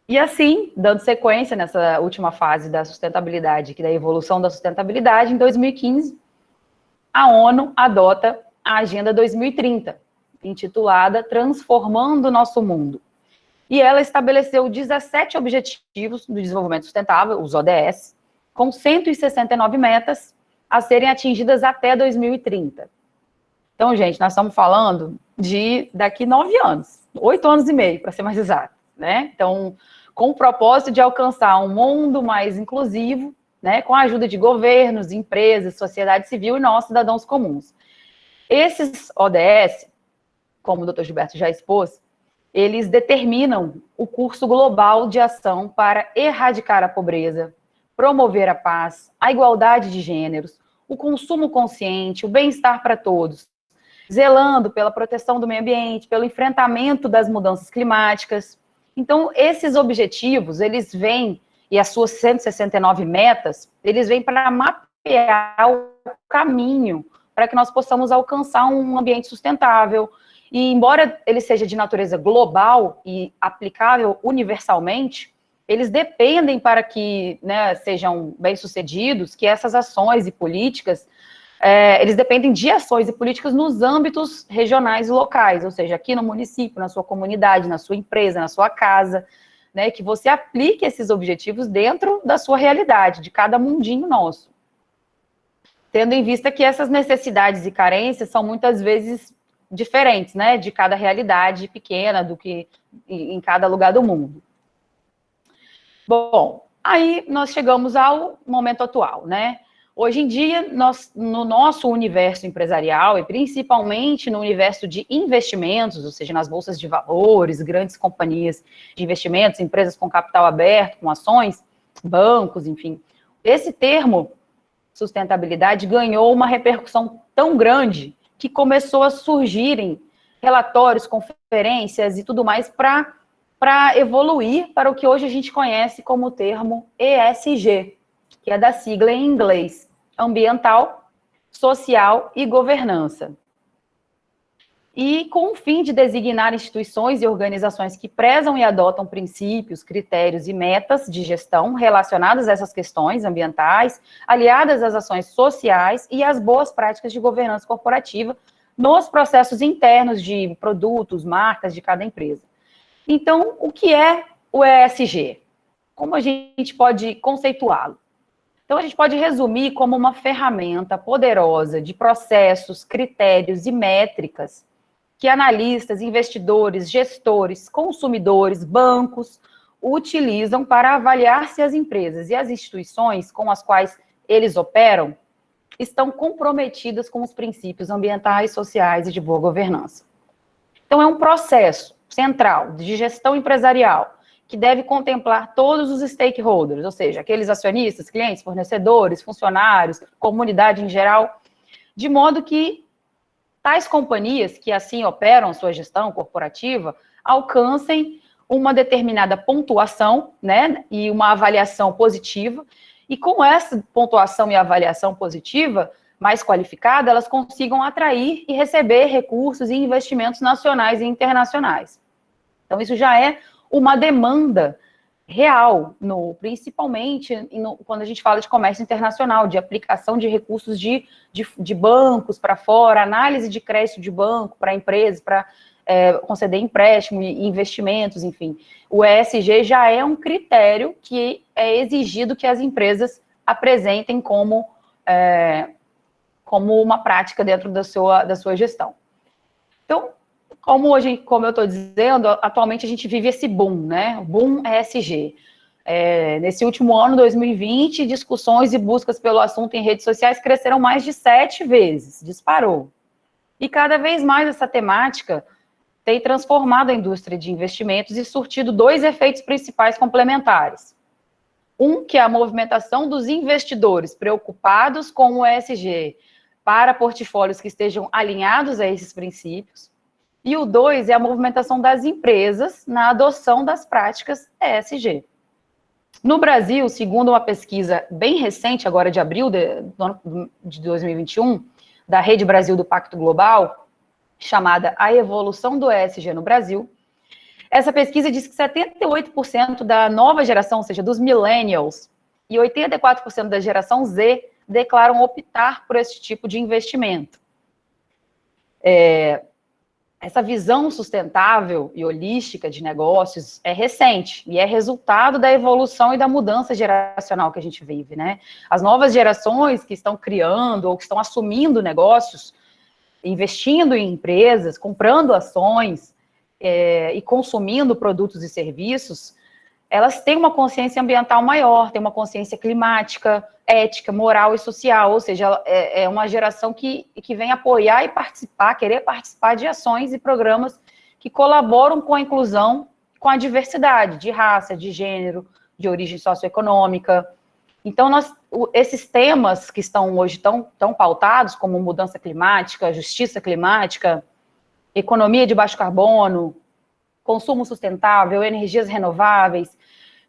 E assim, dando sequência nessa última fase da sustentabilidade, que da evolução da sustentabilidade, em 2015, a ONU adota a Agenda 2030, intitulada Transformando o Nosso Mundo. E ela estabeleceu 17 Objetivos do Desenvolvimento Sustentável, os ODS, com 169 metas a serem atingidas até 2030. Então, gente, nós estamos falando de daqui 9 anos, 8 anos e meio, para ser mais exato, né? Então, com o propósito de alcançar um mundo mais inclusivo, né, com a ajuda de governos, empresas, sociedade civil e nós, cidadãos comuns. Esses ODS, como o Dr. Gilberto já expôs, eles determinam o curso global de ação para erradicar a pobreza, promover a paz, a igualdade de gêneros, o consumo consciente, o bem-estar para todos, zelando pela proteção do meio ambiente, pelo enfrentamento das mudanças climáticas. Então, esses objetivos, eles vêm, e as suas 169 metas, eles vêm para mapear o caminho para que nós possamos alcançar um ambiente sustentável. E, embora ele seja de natureza global e aplicável universalmente, eles dependem para que, né, sejam bem-sucedidos, que essas ações e políticas, eles dependem de ações e políticas nos âmbitos regionais e locais, ou seja, aqui no município, na sua comunidade, na sua empresa, na sua casa, né, que você aplique esses objetivos dentro da sua realidade, de cada mundinho nosso. Tendo em vista que essas necessidades e carências são muitas vezes diferentes, né, de cada realidade pequena do que em cada lugar do mundo. Bom, aí nós chegamos ao momento atual, né? Hoje em dia, no nosso universo empresarial, e principalmente no universo de investimentos, ou seja, nas bolsas de valores, grandes companhias de investimentos, empresas com capital aberto, com ações, bancos, enfim, esse termo, sustentabilidade, ganhou uma repercussão tão grande que começou a surgirem relatórios, conferências e tudo mais para evoluir para o que hoje a gente conhece como o termo ESG, que é da sigla em inglês, ambiental, social e governança. E com o fim de designar instituições e organizações que prezam e adotam princípios, critérios e metas de gestão relacionadas a essas questões ambientais, aliadas às ações sociais e às boas práticas de governança corporativa nos processos internos de produtos, marcas de cada empresa. Então, o que é o ESG? Como a gente pode conceituá-lo? Então, a gente pode resumir como uma ferramenta poderosa de processos, critérios e métricas que analistas, investidores, gestores, consumidores, bancos utilizam para avaliar se as empresas e as instituições com as quais eles operam estão comprometidas com os princípios ambientais, sociais e de boa governança. Então, é um processo central de gestão empresarial que deve contemplar todos os stakeholders, ou seja, aqueles acionistas, clientes, fornecedores, funcionários, comunidade em geral, de modo que tais companhias que assim operam sua gestão corporativa alcancem uma determinada pontuação, né, e uma avaliação positiva, e com essa pontuação e avaliação positiva, mais qualificada, elas consigam atrair e receber recursos e investimentos nacionais e internacionais. Então, isso já é uma demanda real, principalmente quando a gente fala de comércio internacional, de aplicação de recursos de bancos para fora, análise de crédito de banco para empresas, para conceder empréstimo e investimentos, enfim. O ESG já é um critério que é exigido que as empresas apresentem como uma prática dentro da sua gestão. Então, como eu estou dizendo, atualmente a gente vive esse boom, né? O boom ESG. Nesse último ano, 2020, discussões e buscas pelo assunto em redes sociais cresceram mais de 7 vezes, disparou. E cada vez mais essa temática tem transformado a indústria de investimentos e surtido 2 efeitos principais complementares. Um, que é a movimentação dos investidores preocupados com o ESG para portfólios que estejam alinhados a esses princípios. E o 2 é a movimentação das empresas na adoção das práticas ESG. No Brasil, segundo uma pesquisa bem recente, agora de abril de 2021, da Rede Brasil do Pacto Global, chamada A Evolução do ESG no Brasil, essa pesquisa diz que 78% da nova geração, ou seja, dos millennials, e 84% da geração Z declaram optar por esse tipo de investimento. Essa visão sustentável e holística de negócios é recente e é resultado da evolução e da mudança geracional que a gente vive, né? As novas gerações que estão criando ou que estão assumindo negócios, investindo em empresas, comprando ações e consumindo produtos e serviços, elas têm uma consciência ambiental maior, têm uma consciência climática, ética, moral e social, ou seja, é uma geração que vem apoiar e querer participar de ações e programas que colaboram com a inclusão, com a diversidade de raça, de gênero, de origem socioeconômica. Então, esses temas que estão hoje tão pautados, como mudança climática, justiça climática, economia de baixo carbono, consumo sustentável, energias renováveis,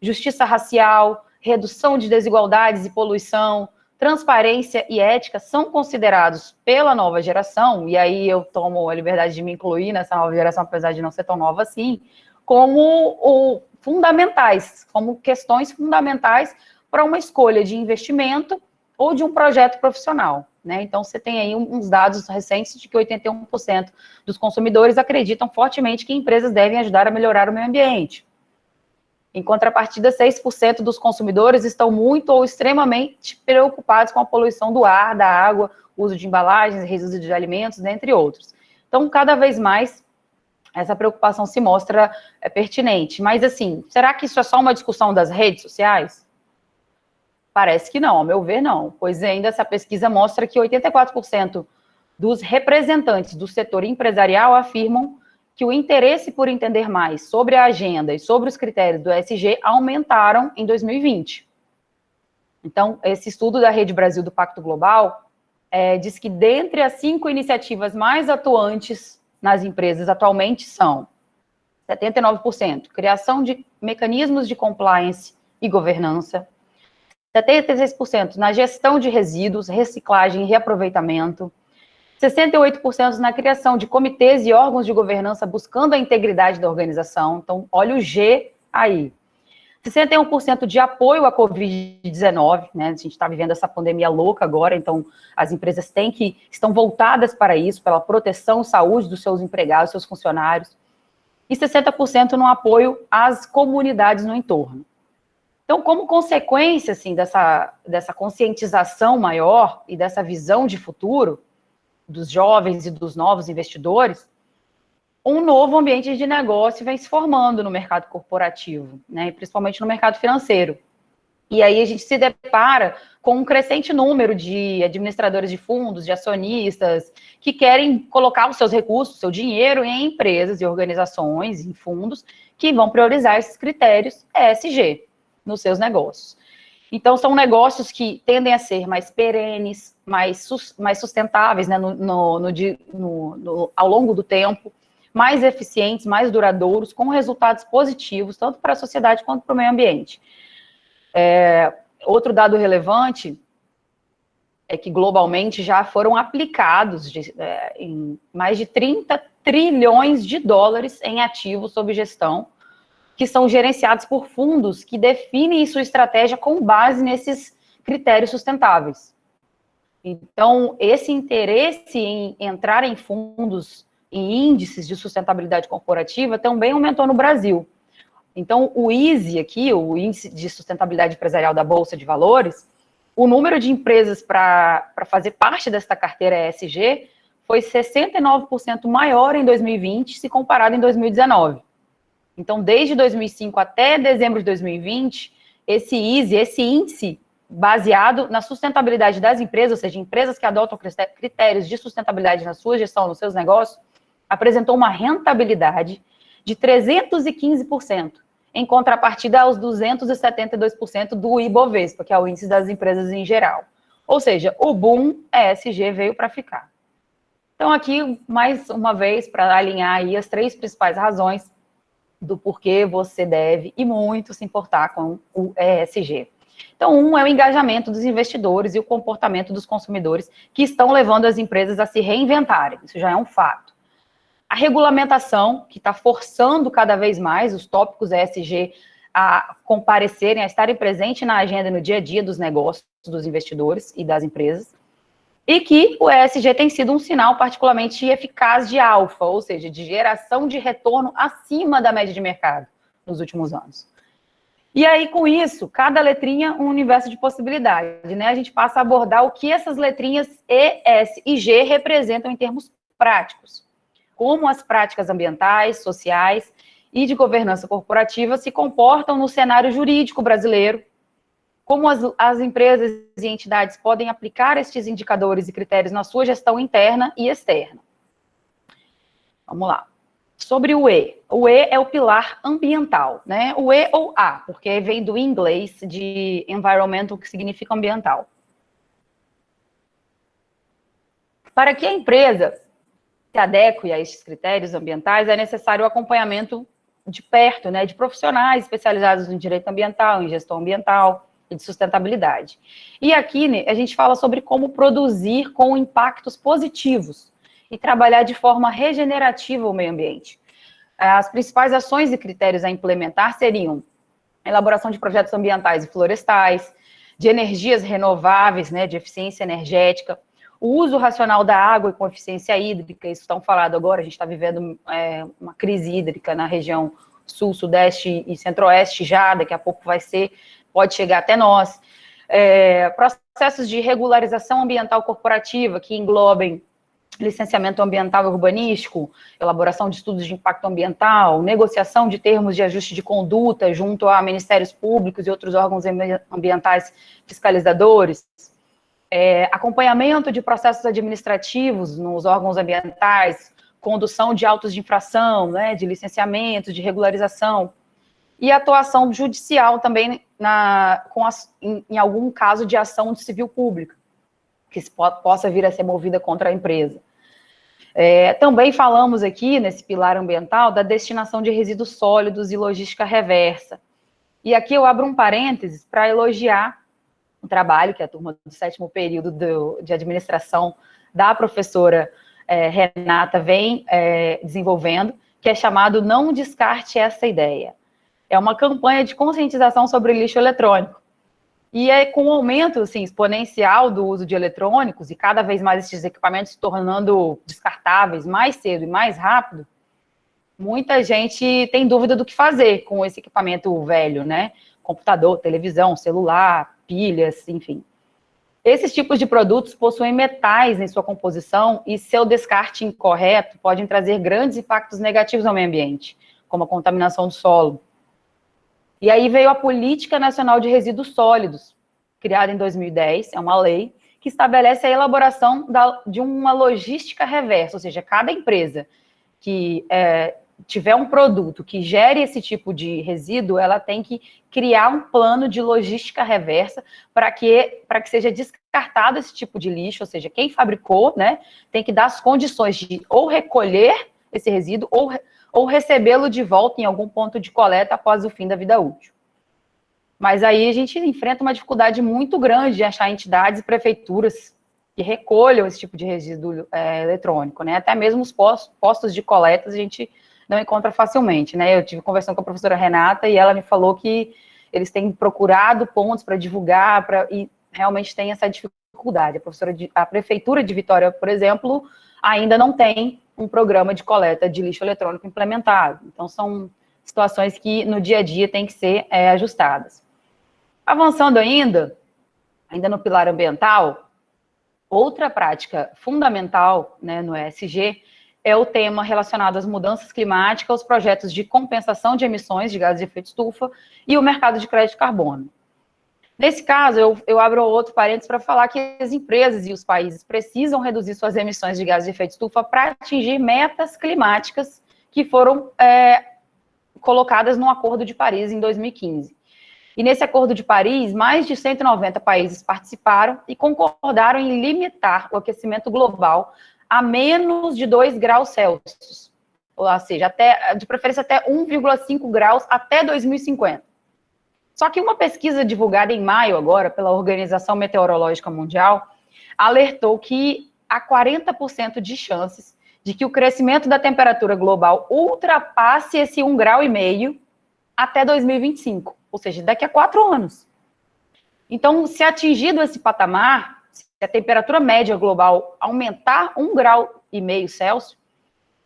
justiça racial, redução de desigualdades e poluição, transparência e ética são considerados pela nova geração, e aí eu tomo a liberdade de me incluir nessa nova geração, apesar de não ser tão nova assim, como fundamentais, como questões fundamentais para uma escolha de investimento ou de um projeto profissional, né? Então, você tem aí uns dados recentes de que 81% dos consumidores acreditam fortemente que empresas devem ajudar a melhorar o meio ambiente. Em contrapartida, 6% dos consumidores estão muito ou extremamente preocupados com a poluição do ar, da água, uso de embalagens, resíduos de alimentos, dentre outros. Então, cada vez mais, essa preocupação se mostra pertinente. Mas, assim, será que isso é só uma discussão das redes sociais? Parece que não, ao meu ver, não. Pois ainda essa pesquisa mostra que 84% dos representantes do setor empresarial afirmam que o interesse por entender mais sobre a agenda e sobre os critérios do ESG aumentaram em 2020. Então, esse estudo da Rede Brasil do Pacto Global diz que dentre as 5 iniciativas mais atuantes nas empresas atualmente são 79%, criação de mecanismos de compliance e governança, 76% na gestão de resíduos, reciclagem e reaproveitamento, 68% na criação de comitês e órgãos de governança buscando a integridade da organização. Então, olha o G aí. 61% de apoio à Covid-19, né? A gente está vivendo essa pandemia louca agora, então as empresas estão voltadas para isso, pela proteção e saúde dos seus empregados, seus funcionários. E 60% no apoio às comunidades no entorno. Então, como consequência, assim, dessa conscientização maior e dessa visão de futuro dos jovens e dos novos investidores, um novo ambiente de negócio vem se formando no mercado corporativo, né, principalmente no mercado financeiro. E aí a gente se depara com um crescente número de administradores de fundos, de acionistas, que querem colocar os seus recursos, o seu dinheiro em empresas e organizações, em fundos, que vão priorizar esses critérios ESG nos seus negócios. Então, são negócios que tendem a ser mais perenes, mais sustentáveis, né, ao longo do tempo, mais eficientes, mais duradouros, com resultados positivos, tanto para a sociedade quanto para o meio ambiente. Outro dado relevante é que globalmente já foram aplicados em mais de 30 trilhões de dólares em ativos sob gestão, que são gerenciados por fundos que definem sua estratégia com base nesses critérios sustentáveis. Então, esse interesse em entrar em fundos, em índices de sustentabilidade corporativa, também aumentou no Brasil. Então, o ISE aqui, o Índice de Sustentabilidade Empresarial da Bolsa de Valores, o número de empresas para fazer parte desta carteira ESG foi 69% maior em 2020, se comparado em 2019. Então, desde 2005 até dezembro de 2020, esse ISE, esse índice baseado na sustentabilidade das empresas, ou seja, empresas que adotam critérios de sustentabilidade na sua gestão, nos seus negócios, apresentou uma rentabilidade de 315%, em contrapartida aos 272% do Ibovespa, que é o índice das empresas em geral. Ou seja, o boom ESG veio para ficar. Então, aqui, mais uma vez, para alinhar aí as 3 principais razões do porquê você deve, e muito, se importar com o ESG. Então, um é o engajamento dos investidores e o comportamento dos consumidores que estão levando as empresas a se reinventarem. Isso já é um fato. A regulamentação, que está forçando cada vez mais os tópicos ESG a comparecerem, a estarem presentes na agenda, no dia a dia dos negócios, dos investidores e das empresas. E que o ESG tem sido um sinal particularmente eficaz de alfa, ou seja, de geração de retorno acima da média de mercado nos últimos anos. E aí, com isso, cada letrinha um universo de possibilidade, né? A gente passa a abordar o que essas letrinhas E, S e G representam em termos práticos. Como as práticas ambientais, sociais e de governança corporativa se comportam no cenário jurídico brasileiro, como as empresas e entidades podem aplicar estes indicadores e critérios na sua gestão interna e externa. Vamos lá. Sobre o E. O E é o pilar ambiental, né? O E ou A, porque vem do inglês de environmental, que significa ambiental. Para que a empresa se adeque a estes critérios ambientais, é necessário o acompanhamento de perto, né, de profissionais especializados em direito ambiental, em gestão ambiental e de sustentabilidade. E aqui, né, a gente fala sobre como produzir com impactos positivos e trabalhar de forma regenerativa o meio ambiente. As principais ações e critérios a implementar seriam a elaboração de projetos ambientais e florestais, de energias renováveis, né, de eficiência energética, o uso racional da água e com eficiência hídrica, isso está falado agora, a gente está vivendo uma crise hídrica na região sul, sudeste e centro-oeste já, daqui a pouco pode chegar até nós. Processos de regularização ambiental corporativa, que englobem licenciamento ambiental e urbanístico, elaboração de estudos de impacto ambiental, negociação de termos de ajuste de conduta junto a ministérios públicos e outros órgãos ambientais fiscalizadores, acompanhamento de processos administrativos nos órgãos ambientais, condução de autos de infração, né, de licenciamento, de regularização, e atuação judicial também em algum caso de ação de civil pública, que possa vir a ser movida contra a empresa. Também falamos aqui, nesse pilar ambiental, da destinação de resíduos sólidos e logística reversa. E aqui eu abro um parênteses para elogiar o trabalho que a turma do 7º período de administração da professora Renata vem desenvolvendo, que é chamado Não Descarte Essa Ideia. É uma campanha de conscientização sobre lixo eletrônico. E com o aumento assim, exponencial do uso de eletrônicos e cada vez mais esses equipamentos se tornando descartáveis mais cedo e mais rápido, muita gente tem dúvida do que fazer com esse equipamento velho, né? Computador, televisão, celular, pilhas, enfim. Esses tipos de produtos possuem metais em sua composição e seu descarte incorreto pode trazer grandes impactos negativos ao meio ambiente, como a contaminação do solo. E aí veio a Política Nacional de Resíduos Sólidos, criada em 2010, é uma lei, que estabelece a elaboração de uma logística reversa, ou seja, cada empresa que tiver um produto que gere esse tipo de resíduo, ela tem que criar um plano de logística reversa para que seja descartado esse tipo de lixo, ou seja, quem fabricou, né, tem que dar as condições de ou recolher esse resíduo ou recebê-lo de volta em algum ponto de coleta após o fim da vida útil. Mas aí a gente enfrenta uma dificuldade muito grande de achar entidades e prefeituras que recolham esse tipo de resíduo eletrônico, né? Até mesmo os postos de coleta a gente não encontra facilmente, né? Eu tive conversando com a professora Renata e ela me falou que eles têm procurado pontos para divulgar e realmente tem essa dificuldade. A prefeitura de Vitória, por exemplo, ainda não tem um programa de coleta de lixo eletrônico implementado. Então, são situações que no dia a dia têm que ser ajustadas. Avançando ainda no pilar ambiental, outra prática fundamental, né, no ESG é o tema relacionado às mudanças climáticas, aos projetos de compensação de emissões de gases de efeito estufa e o mercado de crédito de carbono. Nesse caso, eu abro outro parênteses para falar que as empresas e os países precisam reduzir suas emissões de gases de efeito estufa para atingir metas climáticas que foram colocadas no Acordo de Paris em 2015. E nesse Acordo de Paris, mais de 190 países participaram e concordaram em limitar o aquecimento global a menos de 2 graus Celsius, ou seja, de preferência até 1,5 graus até 2050. Só que uma pesquisa divulgada em maio agora pela Organização Meteorológica Mundial alertou que há 40% de chances de que o crescimento da temperatura global ultrapasse esse 1,5 grau até 2025, ou seja, daqui a 4 anos. Então, se atingido esse patamar, se a temperatura média global aumentar 1,5 grau Celsius,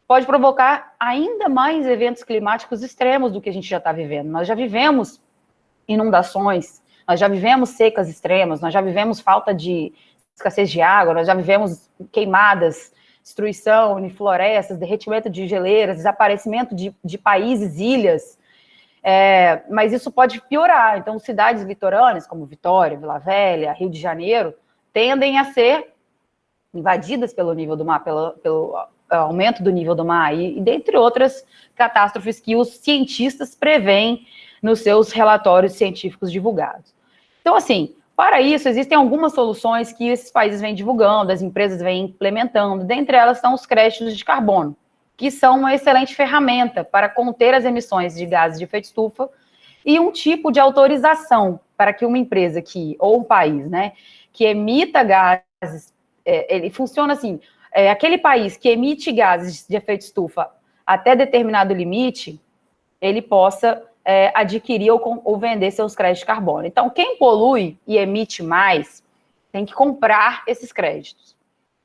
pode provocar ainda mais eventos climáticos extremos do que a gente já está vivendo. Nós já vivemos inundações, nós já vivemos secas extremas, nós já vivemos falta de escassez de água, nós já vivemos queimadas, destruição de florestas, derretimento de geleiras, desaparecimento de países, ilhas, mas isso pode piorar. Então, cidades litorâneas, como Vitória, Vila Velha, Rio de Janeiro, tendem a ser invadidas pelo nível do mar, pelo aumento do nível do mar, e dentre outras catástrofes que os cientistas preveem nos seus relatórios científicos divulgados. Então, assim, para isso, existem algumas soluções que esses países vêm divulgando, as empresas vêm implementando, dentre elas são os créditos de carbono, que são uma excelente ferramenta para conter as emissões de gases de efeito estufa e um tipo de autorização para que uma empresa ou um país, né, que emita gases, ele funciona assim, aquele país que emite gases de efeito estufa até determinado limite, ele possa adquirir ou vender seus créditos de carbono. Então, quem polui e emite mais tem que comprar esses créditos.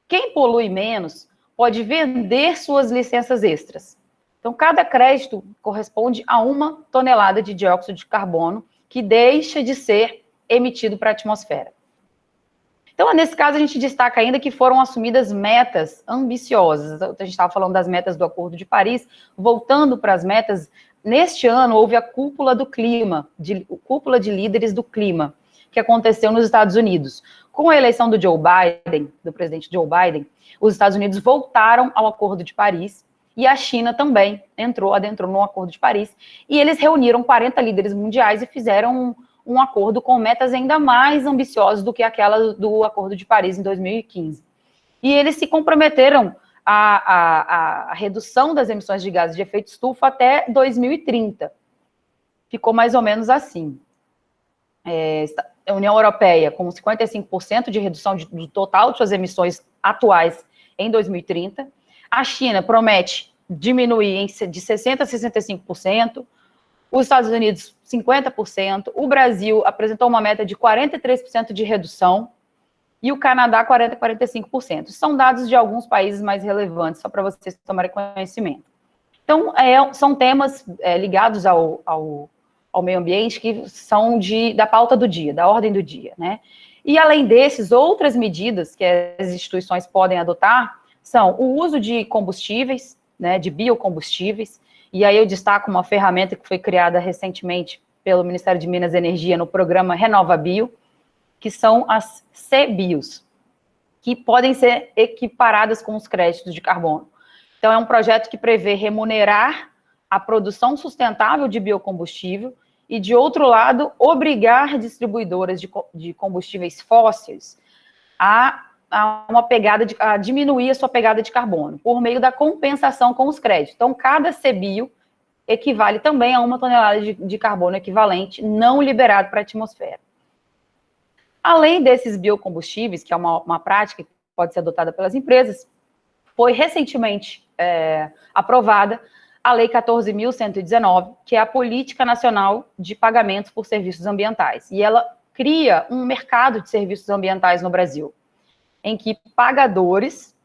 Quem polui menos pode vender suas licenças extras. Então, cada crédito corresponde a 1 tonelada de dióxido de carbono que deixa de ser emitido para a atmosfera. Então, nesse caso, a gente destaca ainda que foram assumidas metas ambiciosas. A gente estava falando das metas do Acordo de Paris, voltando para as metas. Neste ano, houve a Cúpula do Clima, Cúpula de Líderes do Clima, que aconteceu nos Estados Unidos. Com a eleição do Joe Biden, do presidente Joe Biden, os Estados Unidos voltaram ao Acordo de Paris e a China também adentrou no Acordo de Paris, e eles reuniram 40 líderes mundiais e fizeram um acordo com metas ainda mais ambiciosas do que aquela do Acordo de Paris em 2015. E eles se comprometeram a redução das emissões de gases de efeito estufa até 2030. Ficou mais ou menos assim. A União Europeia, com 55% de redução do total de suas emissões atuais em 2030. A China promete diminuir de 60% a 65%. Os Estados Unidos, 50%. O Brasil apresentou uma meta de 43% de redução. E o Canadá, 40% a 45%. São dados de alguns países mais relevantes, só para vocês tomarem conhecimento. Então, são temas ligados ao meio ambiente que são da pauta do dia, da ordem do dia, né? E, além desses, outras medidas que as instituições podem adotar são o uso de combustíveis, né, de biocombustíveis, e aí eu destaco uma ferramenta que foi criada recentemente pelo Ministério de Minas e Energia no programa RenovaBio, que são as CBios, que podem ser equiparadas com os créditos de carbono. Então, é um projeto que prevê remunerar a produção sustentável de biocombustível e, de outro lado, obrigar distribuidoras de combustíveis fósseis a diminuir a sua pegada de carbono, por meio da compensação com os créditos. Então, cada CBio equivale também a 1 tonelada de carbono equivalente não liberado para a atmosfera. Além desses biocombustíveis, que é uma prática que pode ser adotada pelas empresas, foi recentemente aprovada a Lei 14.119, que é a Política Nacional de Pagamentos por Serviços Ambientais. E ela cria um mercado de serviços ambientais no Brasil, em que pagadores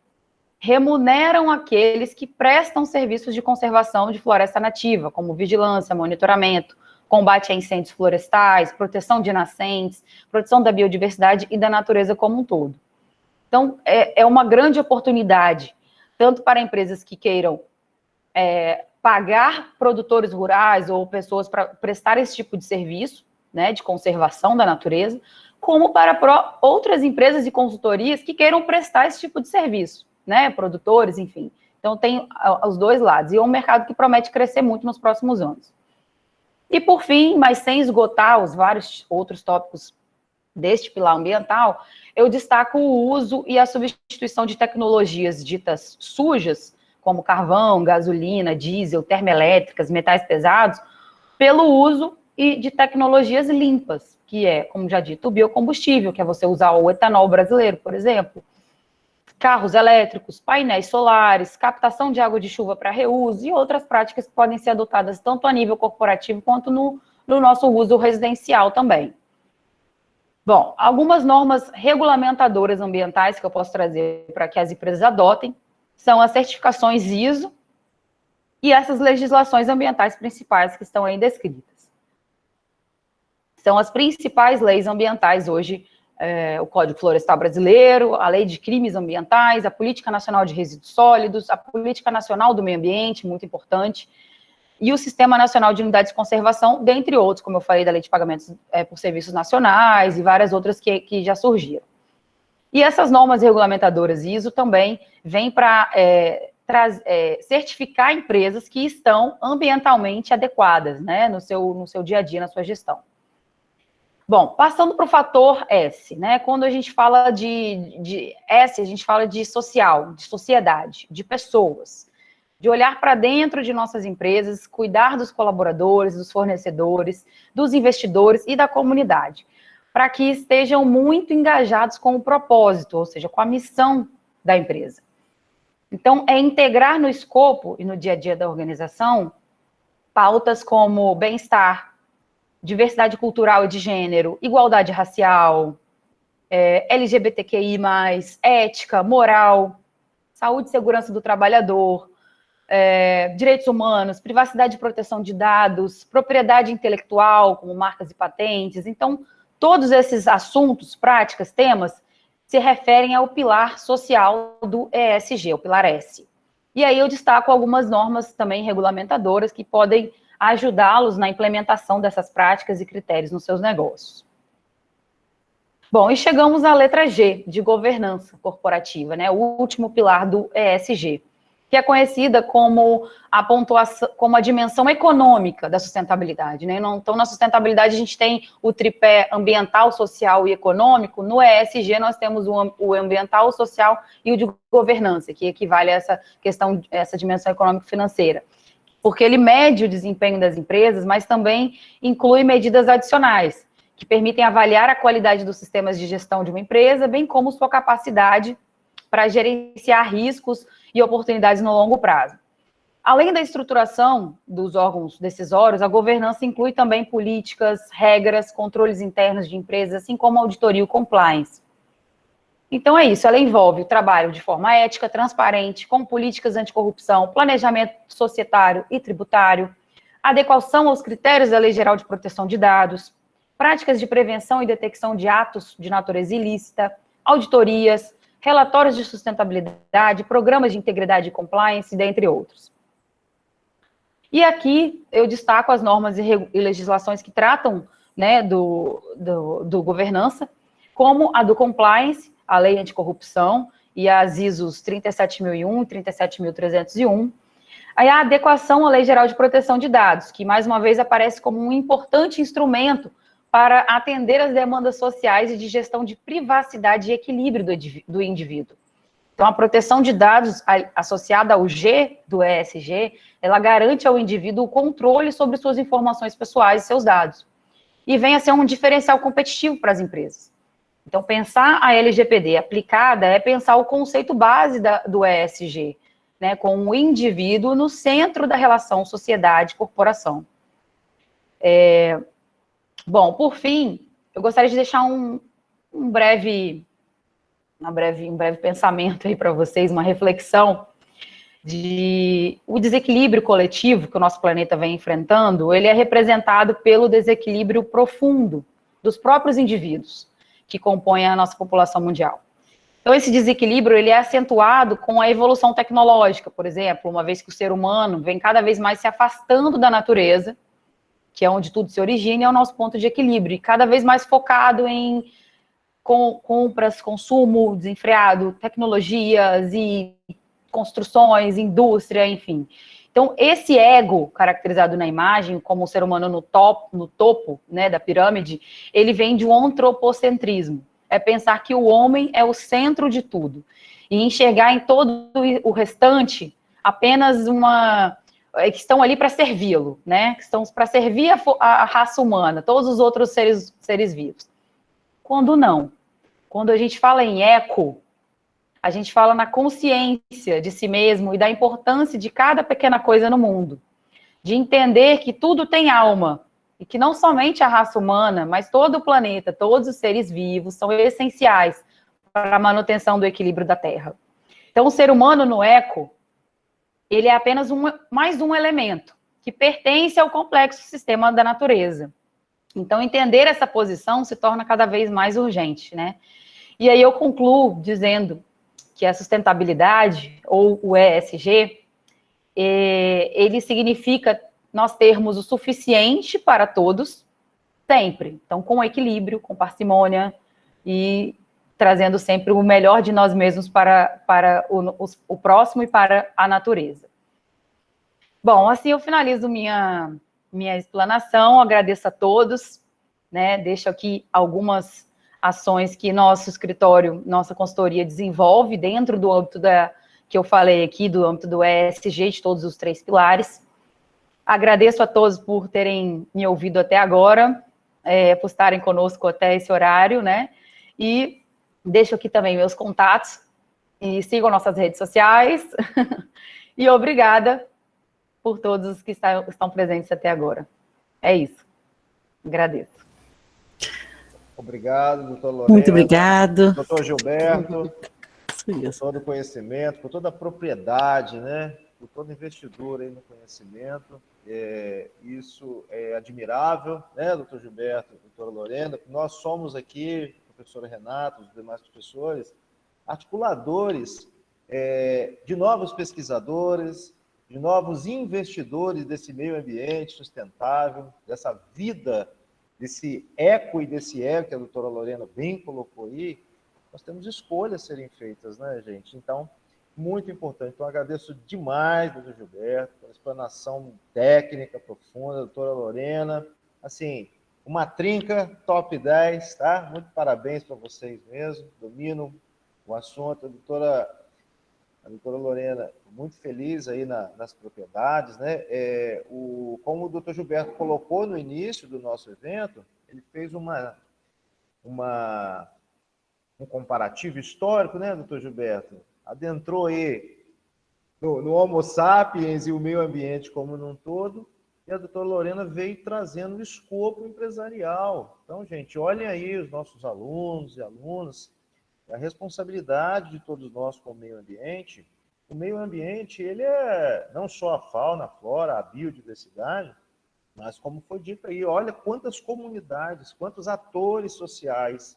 remuneram aqueles que prestam serviços de conservação de floresta nativa, como vigilância, monitoramento, combate a incêndios florestais, proteção de nascentes, proteção da biodiversidade e da natureza como um todo. Então, é uma grande oportunidade, tanto para empresas que queiram pagar produtores rurais ou pessoas para prestar esse tipo de serviço, né, de conservação da natureza, como para outras empresas de consultorias que queiram prestar esse tipo de serviço, né, produtores, enfim. Então, tem os dois lados. E é um mercado que promete crescer muito nos próximos anos. E, por fim, mas sem esgotar os vários outros tópicos deste pilar ambiental, eu destaco o uso e a substituição de tecnologias ditas sujas, como carvão, gasolina, diesel, termoelétricas, metais pesados, pelo uso de tecnologias limpas, que é, como já dito, o biocombustível, que é você usar o etanol brasileiro, por exemplo, carros elétricos, painéis solares, captação de água de chuva para reuso e outras práticas que podem ser adotadas tanto a nível corporativo quanto no nosso uso residencial também. Bom, algumas normas regulamentadoras ambientais que eu posso trazer para que as empresas adotem são as certificações ISO e essas legislações ambientais principais que estão aí descritas. São as principais leis ambientais hoje, o Código Florestal Brasileiro, a Lei de Crimes Ambientais, a Política Nacional de Resíduos Sólidos, a Política Nacional do Meio Ambiente, muito importante, e o Sistema Nacional de Unidades de Conservação, dentre outros, como eu falei, da Lei de Pagamentos por Serviços Nacionais e várias outras que já surgiram. E essas normas regulamentadoras ISO também vêm para certificar empresas que estão ambientalmente adequadas, né, no seu dia a dia, na sua gestão. Bom, passando para o fator S, né, quando a gente fala de S, a gente fala de social, de sociedade, de pessoas, de olhar para dentro de nossas empresas, cuidar dos colaboradores, dos fornecedores, dos investidores e da comunidade, para que estejam muito engajados com o propósito, ou seja, com a missão da empresa. Então, é integrar no escopo e no dia a dia da organização pautas como bem-estar, diversidade cultural e de gênero, igualdade racial, LGBTQI+, ética, moral, saúde e segurança do trabalhador, direitos humanos, privacidade e proteção de dados, propriedade intelectual, como marcas e patentes. Então, todos esses assuntos, práticas, temas, se referem ao pilar social do ESG, o pilar S. E aí eu destaco algumas normas também regulamentadoras que podem ajudá-los na implementação dessas práticas e critérios nos seus negócios. Bom, e chegamos à letra G, de governança corporativa, né, o último pilar do ESG, que é conhecida como a dimensão econômica da sustentabilidade, né? Então, na sustentabilidade, a gente tem o tripé ambiental, social e econômico. No ESG, nós temos o ambiental, o social e o de governança, que equivale a essa dimensão econômico-financeira. Porque ele mede o desempenho das empresas, mas também inclui medidas adicionais, que permitem avaliar a qualidade dos sistemas de gestão de uma empresa, bem como sua capacidade para gerenciar riscos e oportunidades no longo prazo. Além da estruturação dos órgãos decisórios, a governança inclui também políticas, regras, controles internos de empresas, assim como auditoria e compliance. Então é isso, ela envolve o trabalho de forma ética, transparente, com políticas anticorrupção, planejamento societário e tributário, adequação aos critérios da Lei Geral de Proteção de Dados, práticas de prevenção e detecção de atos de natureza ilícita, auditorias, relatórios de sustentabilidade, programas de integridade e compliance, dentre outros. E aqui eu destaco as normas e legislações que tratam, né, do governança, como a do compliance, a lei anticorrupção e as ISOs 37001 e 37301. Aí a adequação à Lei Geral de Proteção de Dados, que mais uma vez aparece como um importante instrumento para atender às demandas sociais e de gestão de privacidade e equilíbrio do indivíduo. Então, a proteção de dados associada ao G do ESG, ela garante ao indivíduo o controle sobre suas informações pessoais e seus dados. E vem a ser um diferencial competitivo para as empresas. Então, pensar a LGPD aplicada é pensar o conceito base do ESG, né, com o indivíduo no centro da relação sociedade-corporação. Bom, por fim, eu gostaria de deixar um breve pensamento aí para vocês, uma reflexão de o desequilíbrio coletivo que o nosso planeta vem enfrentando, ele é representado pelo desequilíbrio profundo dos próprios indivíduos que compõem a nossa população mundial. Então, esse desequilíbrio, ele é acentuado com a evolução tecnológica, por exemplo, uma vez que o ser humano vem cada vez mais se afastando da natureza, que é onde tudo se origina, é o nosso ponto de equilíbrio, e cada vez mais focado em compras, consumo desenfreado, tecnologias e construções, indústria, enfim. Então, esse ego caracterizado na imagem, como o ser humano no topo, né, da pirâmide, ele vem de um antropocentrismo. É pensar que o homem é o centro de tudo. E enxergar em todo o restante apenas que estão ali para servi-lo, né? Que estão para servir a raça humana, todos os outros seres vivos. Quando não. Quando a gente fala em eco, a gente fala na consciência de si mesmo e da importância de cada pequena coisa no mundo. De entender que tudo tem alma. E que não somente a raça humana, mas todo o planeta, todos os seres vivos são essenciais para a manutenção do equilíbrio da Terra. Então, o ser humano no eco, ele é apenas mais um elemento que pertence ao complexo sistema da natureza. Então, entender essa posição se torna cada vez mais urgente, né? E aí eu concluo dizendo que a sustentabilidade, ou o ESG, ele significa nós termos o suficiente para todos, sempre. Então, com equilíbrio, com parcimônia e trazendo sempre o melhor de nós mesmos para o próximo e para a natureza. Bom, assim eu finalizo minha explanação, agradeço a todos, né? Deixo aqui algumas ações que nosso escritório, nossa consultoria desenvolve dentro do âmbito que eu falei aqui, do âmbito do ESG, de todos os 3 pilares. Agradeço a todos por terem me ouvido até agora, por estarem conosco até esse horário, né? E deixo aqui também meus contatos e sigam nossas redes sociais. E obrigada por todos os que estão presentes até agora. É isso. Agradeço. Obrigado, doutor Lorena. Muito obrigado. Doutor Gilberto, por todo o conhecimento, por toda a propriedade, né? Por todo investidor aí no conhecimento. Isso é admirável, né, doutor Gilberto, doutora Lorena? Nós somos aqui, professor Renato, os demais professores, articuladores de novos pesquisadores, de novos investidores desse meio ambiente sustentável, dessa vida, desse eco e desse ego que a doutora Lorena bem colocou aí. Nós temos escolhas a serem feitas, né, gente? Então, muito importante. Então, agradeço demais, doutor Gilberto, pela explanação técnica profunda, doutora Lorena. Assim, uma trinca top 10, tá? Muito parabéns para vocês mesmo, dominam o assunto. A doutora Lorena, muito feliz aí nas propriedades, né? Como o doutor Gilberto colocou no início do nosso evento, ele fez um comparativo histórico, né, doutor Gilberto? Adentrou aí no Homo sapiens e o meio ambiente como num todo, e a doutora Lorena veio trazendo o escopo empresarial. Então, gente, olhem aí os nossos alunos e alunas, a responsabilidade de todos nós com o meio ambiente. O meio ambiente, ele é não só a fauna, a flora, a biodiversidade, mas como foi dito aí, olha quantas comunidades, quantos atores sociais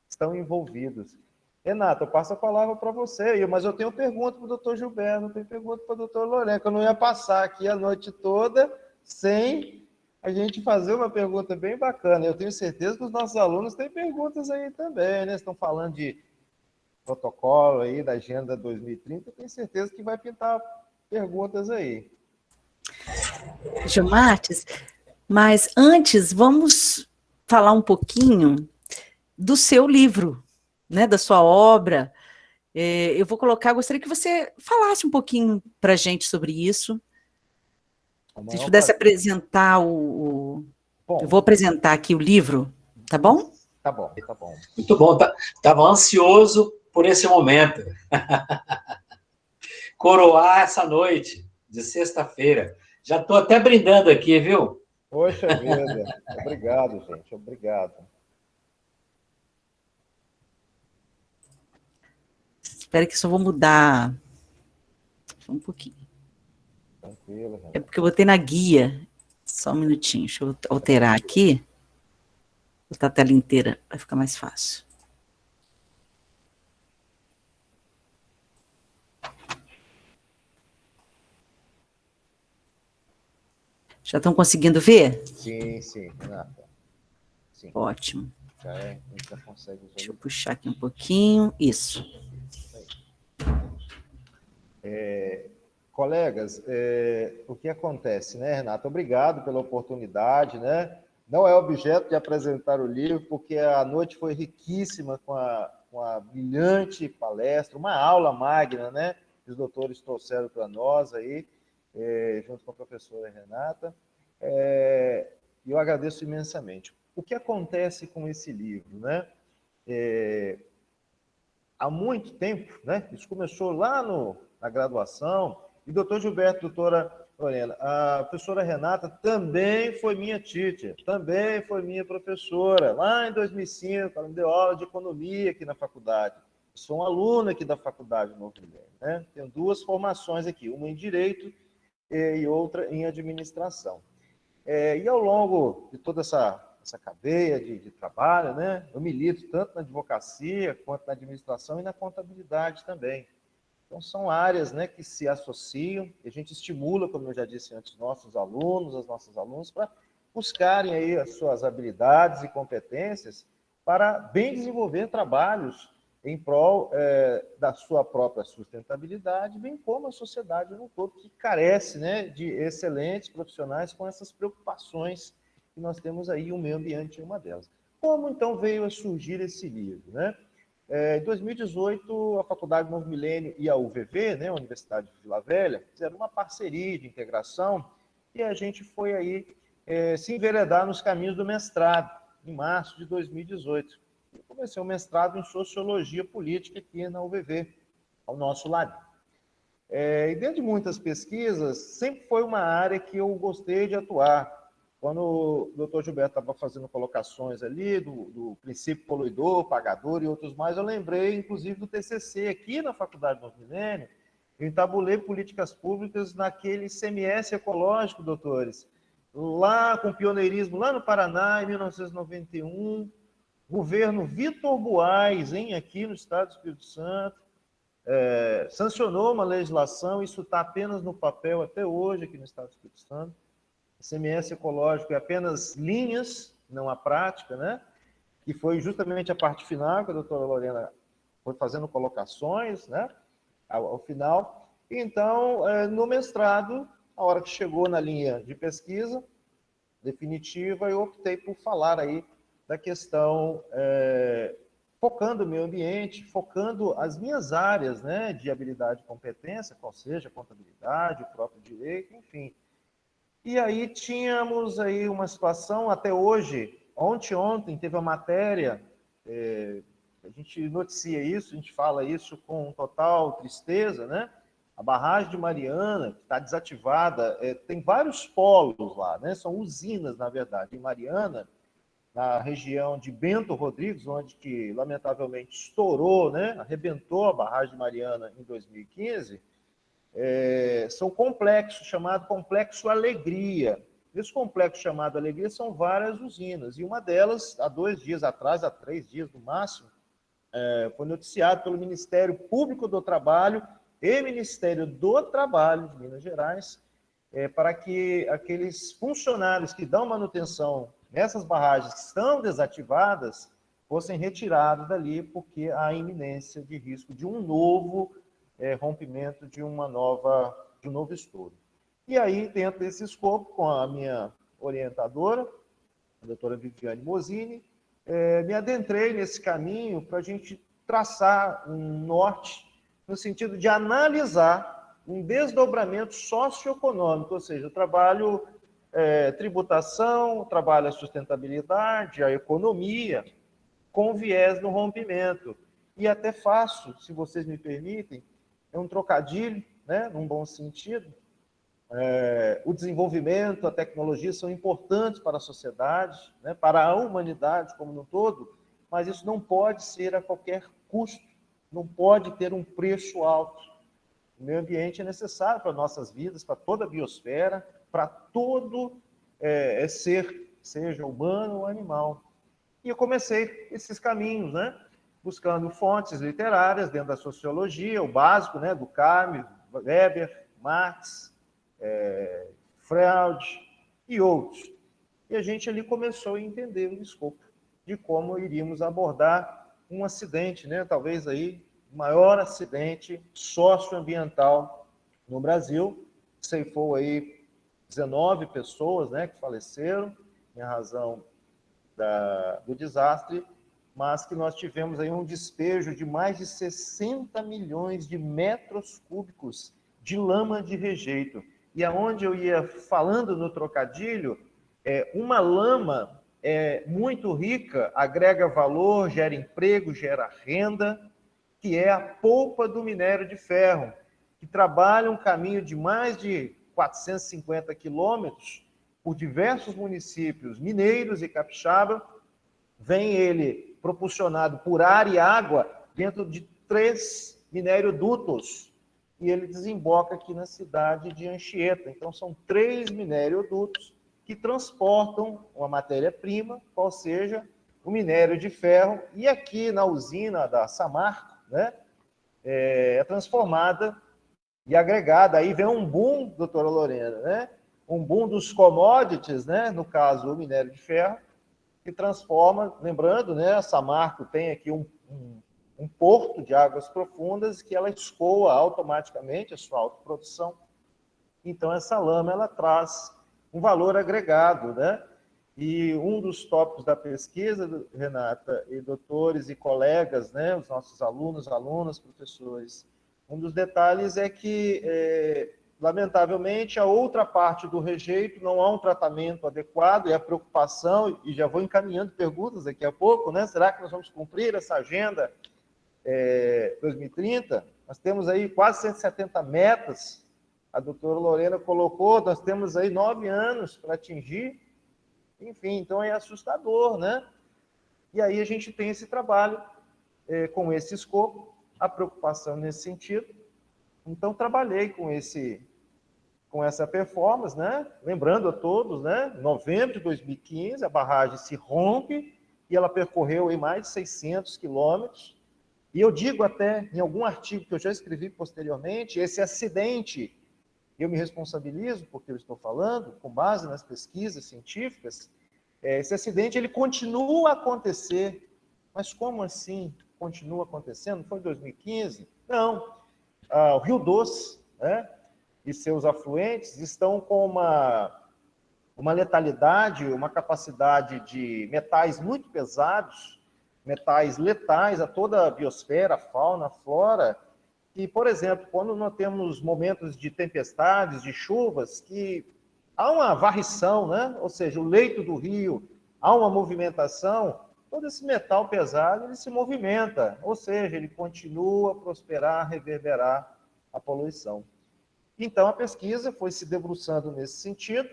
estão envolvidos. Renata, eu passo a palavra para você, mas eu tenho pergunta para o doutor Gilberto, eu tenho pergunta para o doutor Lorena, que eu não ia passar aqui a noite toda sem a gente fazer uma pergunta bem bacana. Eu tenho certeza que os nossos alunos têm perguntas aí também, né? Estão falando de protocolo aí, da Agenda 2030, eu tenho certeza que vai pintar perguntas aí. Gilmartes, mas antes, vamos falar um pouquinho do seu livro, né, da sua obra. Eu vou colocar, gostaria que você falasse um pouquinho para a gente sobre isso. Se a gente pudesse apresentar Bom, eu vou apresentar aqui o livro, tá bom? Tá bom, tá bom. Muito bom, estava ansioso por esse momento. Coroar essa noite de sexta-feira. Já estou até brindando aqui, viu? Poxa vida, obrigado, gente, obrigado. Espera que só vou mudar só um pouquinho. Tranquilo, gente. É porque eu botei na guia. Só um minutinho, deixa eu alterar aqui. Vou botar a tela inteira, vai ficar mais fácil. Já estão conseguindo ver? Sim, sim, Renata. Sim. Ótimo. A gente já consegue usar. Deixa eu puxar aqui um pouquinho. Isso. Colegas, o que acontece, né, Renata? Obrigado pela oportunidade, né? Não é objeto de apresentar o livro, porque a noite foi riquíssima com a brilhante palestra, uma aula magna, né? Que os doutores trouxeram para nós aí, junto com a professora Renata. E eu agradeço imensamente. O que acontece com esse livro, né? Há muito tempo, né? Isso começou lá na graduação, e doutor Gilberto, doutora Lorena, a professora Renata também foi minha teacher, também foi minha professora. Lá em 2005, ela me deu aula de economia aqui na faculdade. Eu sou um aluno aqui da Faculdade Novo Milênio, né? Tenho duas formações aqui, uma em Direito e outra em Administração. E ao longo de toda essa cadeia de trabalho, né, eu milito tanto na advocacia, quanto na administração e na contabilidade também. Então, são áreas, né, que se associam, e a gente estimula, como eu já disse antes, nossos alunos, as nossas alunas, para buscarem aí as suas habilidades e competências para bem desenvolver trabalhos em prol da sua própria sustentabilidade, bem como a sociedade no todo, que carece, né, de excelentes profissionais com essas preocupações que nós temos aí, o meio ambiente é uma delas. Como, então, veio a surgir esse livro, né? Em 2018, a Faculdade Novo Milênio e a UVV, né, a Universidade de Vila Velha, fizeram uma parceria de integração e a gente foi aí se enveredar nos caminhos do mestrado, em março de 2018. Eu comecei o mestrado em Sociologia Política aqui na UVV, ao nosso lado. E dentro de muitas pesquisas, sempre foi uma área que eu gostei de atuar. Quando o doutor Gilberto estava fazendo colocações ali do princípio poluidor, pagador e outros mais, eu lembrei, inclusive, do TCC aqui na Faculdade Novo Milênio. Eu entabulei políticas públicas naquele ICMS ecológico, doutores, lá com pioneirismo, lá no Paraná, em 1991, governo Vitor Buarque, aqui no estado do Espírito Santo, sancionou uma legislação, isso está apenas no papel até hoje aqui no estado do Espírito Santo. ICMS ecológico é apenas linhas, não a prática, né? Que foi justamente a parte final, que a doutora Lorena foi fazendo colocações, né? Ao final. Então, no mestrado, a hora que chegou na linha de pesquisa definitiva, eu optei por falar aí da questão, focando o meio ambiente, focando as minhas áreas, né, de habilidade e competência, qual seja a contabilidade, o próprio direito, enfim. E aí tínhamos aí uma situação, até hoje, ontem teve uma matéria, a gente noticia isso, a gente fala isso com total tristeza, né? A barragem de Mariana, que está desativada, tem vários polos lá, né? São usinas, na verdade, em Mariana, na região de Bento Rodrigues, onde que, lamentavelmente, estourou, né? Arrebentou a barragem de Mariana em 2015, são complexos, chamado Complexo Alegria. Esse complexo chamado Alegria são várias usinas, e uma delas, há 2 dias atrás, há 3 dias no máximo, foi noticiado pelo Ministério Público do Trabalho e Ministério do Trabalho de Minas Gerais, para que aqueles funcionários que dão manutenção nessas barragens que estão desativadas fossem retirados dali, porque há iminência de risco de um novo rompimento, de um novo estouro. E aí, dentro desse escopo, com a minha orientadora, a doutora Viviane Mosini, me adentrei nesse caminho para a gente traçar um norte no sentido de analisar um desdobramento socioeconômico, ou seja, o trabalho tributação, o trabalho a sustentabilidade, a economia, com viés no rompimento. E até faço, se vocês me permitem, é um trocadilho, né, num bom sentido. O desenvolvimento, a tecnologia são importantes para a sociedade, né, para a humanidade como um todo, mas isso não pode ser a qualquer custo, não pode ter um preço alto. O meio ambiente é necessário para nossas vidas, para toda a biosfera, para todo ser, seja humano ou animal. E eu comecei esses caminhos, né, buscando fontes literárias dentro da sociologia, o básico, né, do Camus, Weber, Marx, Freud e outros. E a gente ali começou a entender o escopo de como iríamos abordar um acidente, né? Talvez aí o maior acidente socioambiental no Brasil, ceifou aí 19 pessoas, né, que faleceram em razão do desastre, mas que nós tivemos aí um despejo de mais de 60 milhões de metros cúbicos de lama de rejeito. E aonde eu ia falando no trocadilho, uma lama muito rica, agrega valor, gera emprego, gera renda, que é a polpa do minério de ferro, que trabalha um caminho de mais de 450 quilômetros por diversos municípios mineiros e capixaba, vem ele propulsionado por ar e água dentro de 3 mineriodutos, e ele desemboca aqui na cidade de Anchieta. Então, são 3 mineriodutos que transportam uma matéria-prima, qual seja o minério de ferro, e aqui na usina da Samarco, né, é transformada e agregada. Aí vem um boom, doutora Lorena, né, um boom dos commodities, né, no caso o minério de ferro, que transforma, lembrando, né, a Samarco tem aqui um porto de águas profundas que ela escoa automaticamente a sua autoprodução. Então, essa lama, ela traz um valor agregado, né? E um dos tópicos da pesquisa, Renata, e doutores e colegas, né, os nossos alunos, alunas, professores, um dos detalhes é que, lamentavelmente, a outra parte do rejeito não há um tratamento adequado, e a preocupação, e já vou encaminhando perguntas daqui a pouco, né? Será que nós vamos cumprir essa agenda 2030? Nós temos aí quase 170 metas, a doutora Lorena colocou, nós temos aí 9 anos para atingir, enfim, então é assustador, né? E aí a gente tem esse trabalho com esse escopo, a preocupação nesse sentido. Então, trabalhei com essa performance, né? Lembrando a todos, né? Em novembro de 2015, a barragem se rompe e ela percorreu aí mais de 600 quilômetros. E eu digo até, em algum artigo que eu já escrevi posteriormente, esse acidente, eu me responsabilizo porque eu estou falando, com base nas pesquisas científicas, esse acidente ele continua a acontecer. Mas como assim continua acontecendo? Foi em 2015? Não. O Rio Doce, né, e seus afluentes estão com uma letalidade, uma capacidade de metais muito pesados, metais letais a toda a biosfera, a fauna, a flora, e, por exemplo, quando nós temos momentos de tempestades, de chuvas, que há uma varrição, né? Ou seja, o leito do rio, há uma movimentação, todo esse metal pesado ele se movimenta, ou seja, ele continua a prosperar, reverberar a poluição. Então, a pesquisa foi se debruçando nesse sentido,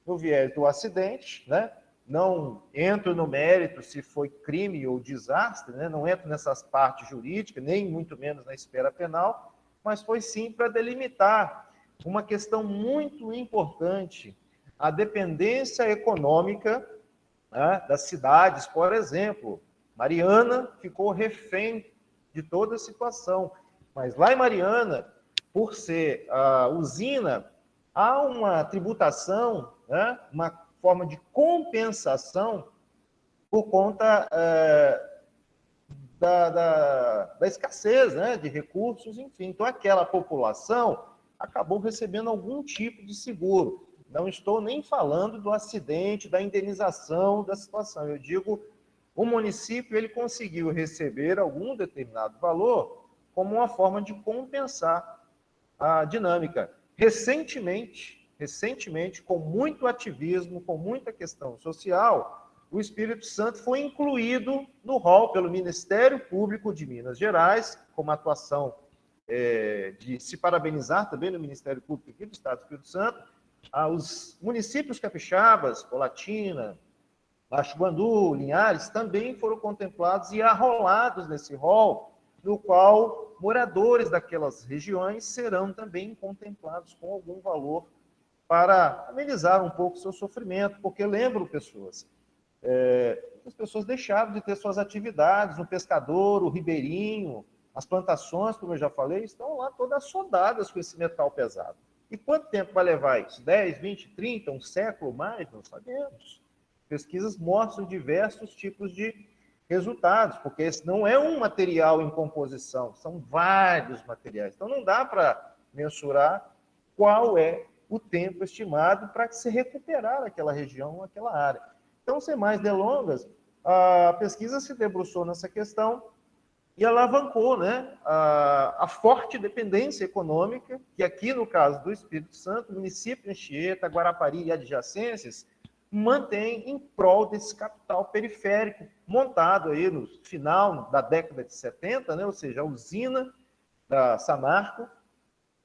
no viés do acidente, né? Não entro no mérito se foi crime ou desastre, né? Não entro nessas partes jurídicas, nem muito menos na esfera penal, mas foi sim para delimitar uma questão muito importante, a dependência econômica, né, das cidades, por exemplo. Mariana ficou refém de toda a situação. Mas lá em Mariana, por ser a usina, há uma tributação, né, uma forma de compensação por conta da escassez, né, de recursos, enfim. Então, aquela população acabou recebendo algum tipo de seguro. Não estou nem falando do acidente, da indenização da situação. Eu digo, o município ele conseguiu receber algum determinado valor como uma forma de compensar a dinâmica. Recentemente, com muito ativismo, com muita questão social, o Espírito Santo foi incluído no rol pelo Ministério Público de Minas Gerais, com uma atuação de se parabenizar também no Ministério Público aqui do Estado do Espírito Santo, os municípios capixabas, Colatina, Baixo Guandu, Linhares, também foram contemplados e arrolados nesse rol, no qual moradores daquelas regiões serão também contemplados com algum valor para amenizar um pouco o seu sofrimento, porque lembro, pessoas, as pessoas deixaram de ter suas atividades, o pescador, o ribeirinho, as plantações, como eu já falei, estão lá todas assodadas com esse metal pesado. E quanto tempo vai levar isso? 10, 20, 30, um século mais? Não sabemos. Pesquisas mostram diversos tipos de resultados, porque esse não é um material em composição, são vários materiais. Então, não dá para mensurar qual é o tempo estimado para se recuperar aquela região, aquela área. Então, sem mais delongas, a pesquisa se debruçou nessa questão e alavancou, né, a forte dependência econômica, que aqui, no caso do Espírito Santo, o município de Anchieta, Guarapari e adjacências, mantém em prol desse capital periférico, montado aí no final da década de 70, né, ou seja, a usina da Samarco,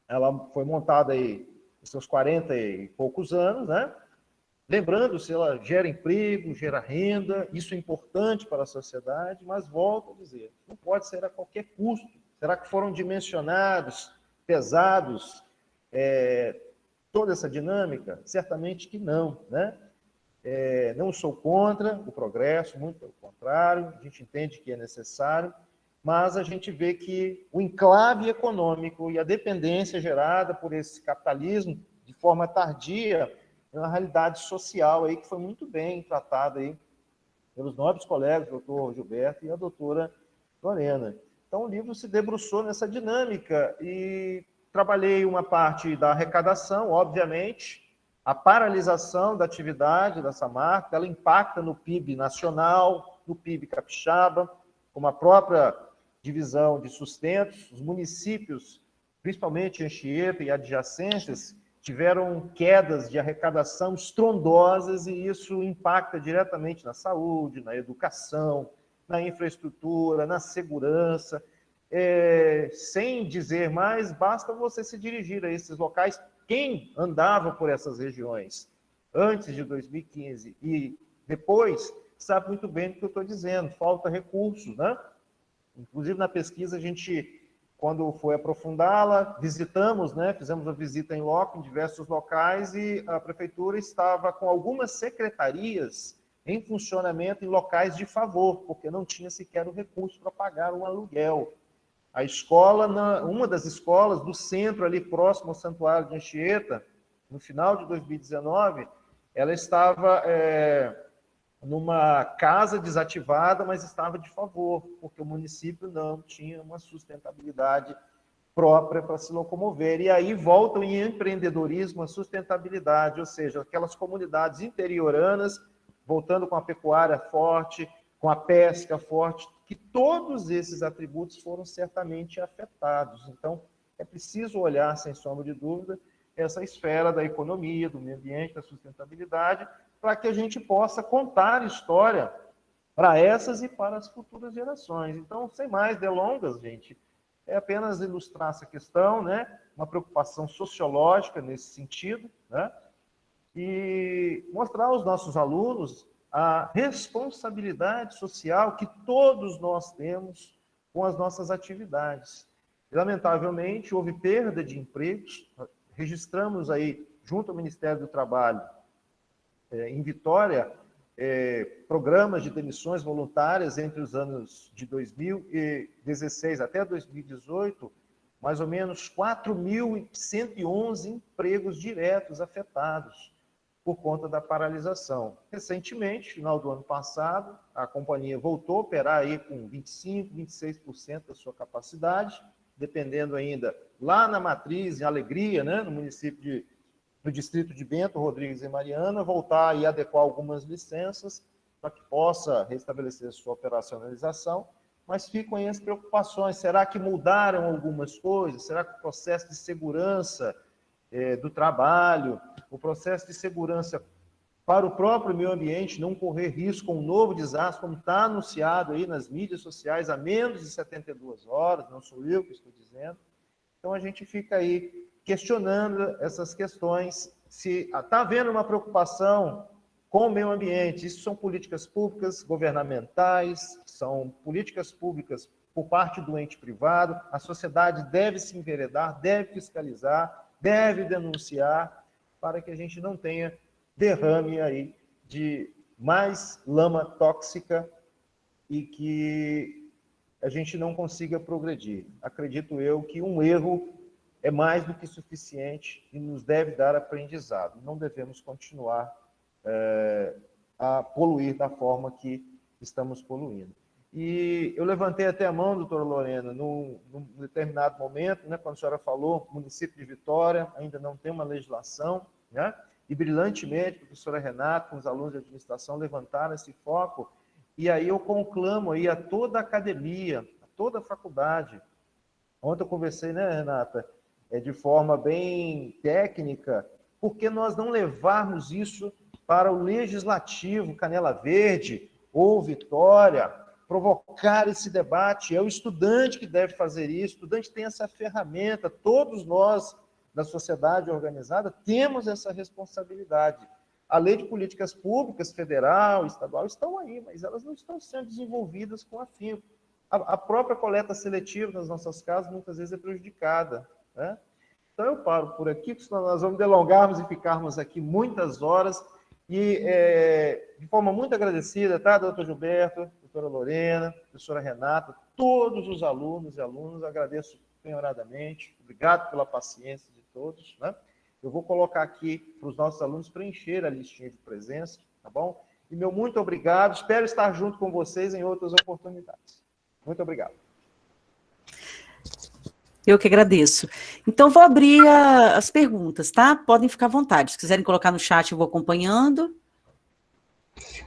ela foi montada aí nos seus 40 e poucos anos, né? Lembrando-se, ela gera emprego, gera renda, isso é importante para a sociedade, mas volto a dizer, não pode ser a qualquer custo. Será que foram dimensionados, pesados, toda essa dinâmica? Certamente que não, né? Não sou contra o progresso, muito pelo contrário, a gente entende que é necessário, mas a gente vê que o enclave econômico e a dependência gerada por esse capitalismo, de forma tardia, é uma realidade social aí que foi muito bem tratada aí pelos nobres colegas, o doutor Gilberto e a doutora Lorena. Então, o livro se debruçou nessa dinâmica e trabalhei uma parte da arrecadação, obviamente, a paralisação da atividade da Samarco, ela impacta no PIB nacional, no PIB capixaba, como a própria divisão de sustentos, os municípios, principalmente Anchieta e adjacências, tiveram quedas de arrecadação estrondosas e isso impacta diretamente na saúde, na educação, na infraestrutura, na segurança. Sem dizer mais, basta você se dirigir a esses locais. Quem andava por essas regiões antes de 2015 e depois sabe muito bem do que eu estou dizendo, falta recursos, né? Inclusive, na pesquisa, a gente, quando foi aprofundá-la, visitamos, né, fizemos uma visita em loco, em diversos locais, e a prefeitura estava com algumas secretarias em funcionamento em locais de favor, porque não tinha sequer o recurso para pagar um aluguel. A escola, uma das escolas do centro, ali próximo ao Santuário de Anchieta, no final de 2019, ela estava numa casa desativada, mas estava de favor, porque o município não tinha uma sustentabilidade própria para se locomover. E aí voltam em empreendedorismo a sustentabilidade, ou seja, aquelas comunidades interioranas, voltando com a pecuária forte, com a pesca forte, que todos esses atributos foram certamente afetados. Então, é preciso olhar, sem sombra de dúvida, essa esfera da economia, do meio ambiente, da sustentabilidade, para que a gente possa contar história para essas e para as futuras gerações. Então, sem mais delongas, gente, é apenas ilustrar essa questão, né? Uma preocupação sociológica nesse sentido, né? E mostrar aos nossos alunos a responsabilidade social que todos nós temos com as nossas atividades. Lamentavelmente, houve perda de empregos, registramos aí, junto ao Ministério do Trabalho, em Vitória, programas de demissões voluntárias entre os anos de 2016 até 2018, mais ou menos 4.111 empregos diretos afetados por conta da paralisação. Recentemente, final do ano passado, a companhia voltou a operar aí com 25%, 26% da sua capacidade, dependendo ainda lá na matriz, em Alegria, né, no município do distrito de Bento Rodrigues e Mariana, voltar e adequar algumas licenças para que possa restabelecer sua operacionalização, mas ficam aí as preocupações. Será que mudaram algumas coisas? Será que o processo de segurança do trabalho, o processo de segurança para o próprio meio ambiente, não correr risco com um novo desastre, como está anunciado aí nas mídias sociais há menos de 72 horas, não sou eu que estou dizendo. Então, a gente fica aí questionando essas questões, se está havendo uma preocupação com o meio ambiente. Isso são políticas públicas governamentais, são políticas públicas por parte do ente privado, a sociedade deve se enveredar, deve fiscalizar, deve denunciar, para que a gente não tenha derrame aí de mais lama tóxica e que a gente não consiga progredir. Acredito eu que um erro é mais do que suficiente e nos deve dar aprendizado. Não devemos continuar a poluir da forma que estamos poluindo. E eu levantei até a mão, doutora Lorena, num determinado momento, né, quando a senhora falou, município de Vitória ainda não tem uma legislação, né, e brilhantemente a professora Renata, com os alunos de administração, levantaram esse foco, e aí eu conclamo aí a toda a academia, a toda a faculdade. Ontem eu conversei, né, Renata, de forma bem técnica, por que nós não levarmos isso para o legislativo, Canela Verde ou Vitória, provocar esse debate? É o estudante que deve fazer isso, o estudante tem essa ferramenta, todos nós da sociedade organizada temos essa responsabilidade. A lei de políticas públicas, federal, estadual, estão aí, mas elas não estão sendo desenvolvidas com afinco. A própria coleta seletiva nas nossas casas muitas vezes é prejudicada, né? Então eu paro por aqui, porque senão nós vamos delongarmos e ficarmos aqui muitas horas. E de forma muito agradecida, tá, doutor Gilberto, doutora Lorena, professora Renata, todos os alunos e alunas, agradeço penhoradamente, obrigado pela paciência de todos, né? Eu vou colocar aqui para os nossos alunos preencher a listinha de presença, tá bom? E meu muito obrigado, espero estar junto com vocês em outras oportunidades. Muito obrigado. Eu que agradeço. Então, vou abrir as perguntas, tá? Podem ficar à vontade. Se quiserem colocar no chat, eu vou acompanhando.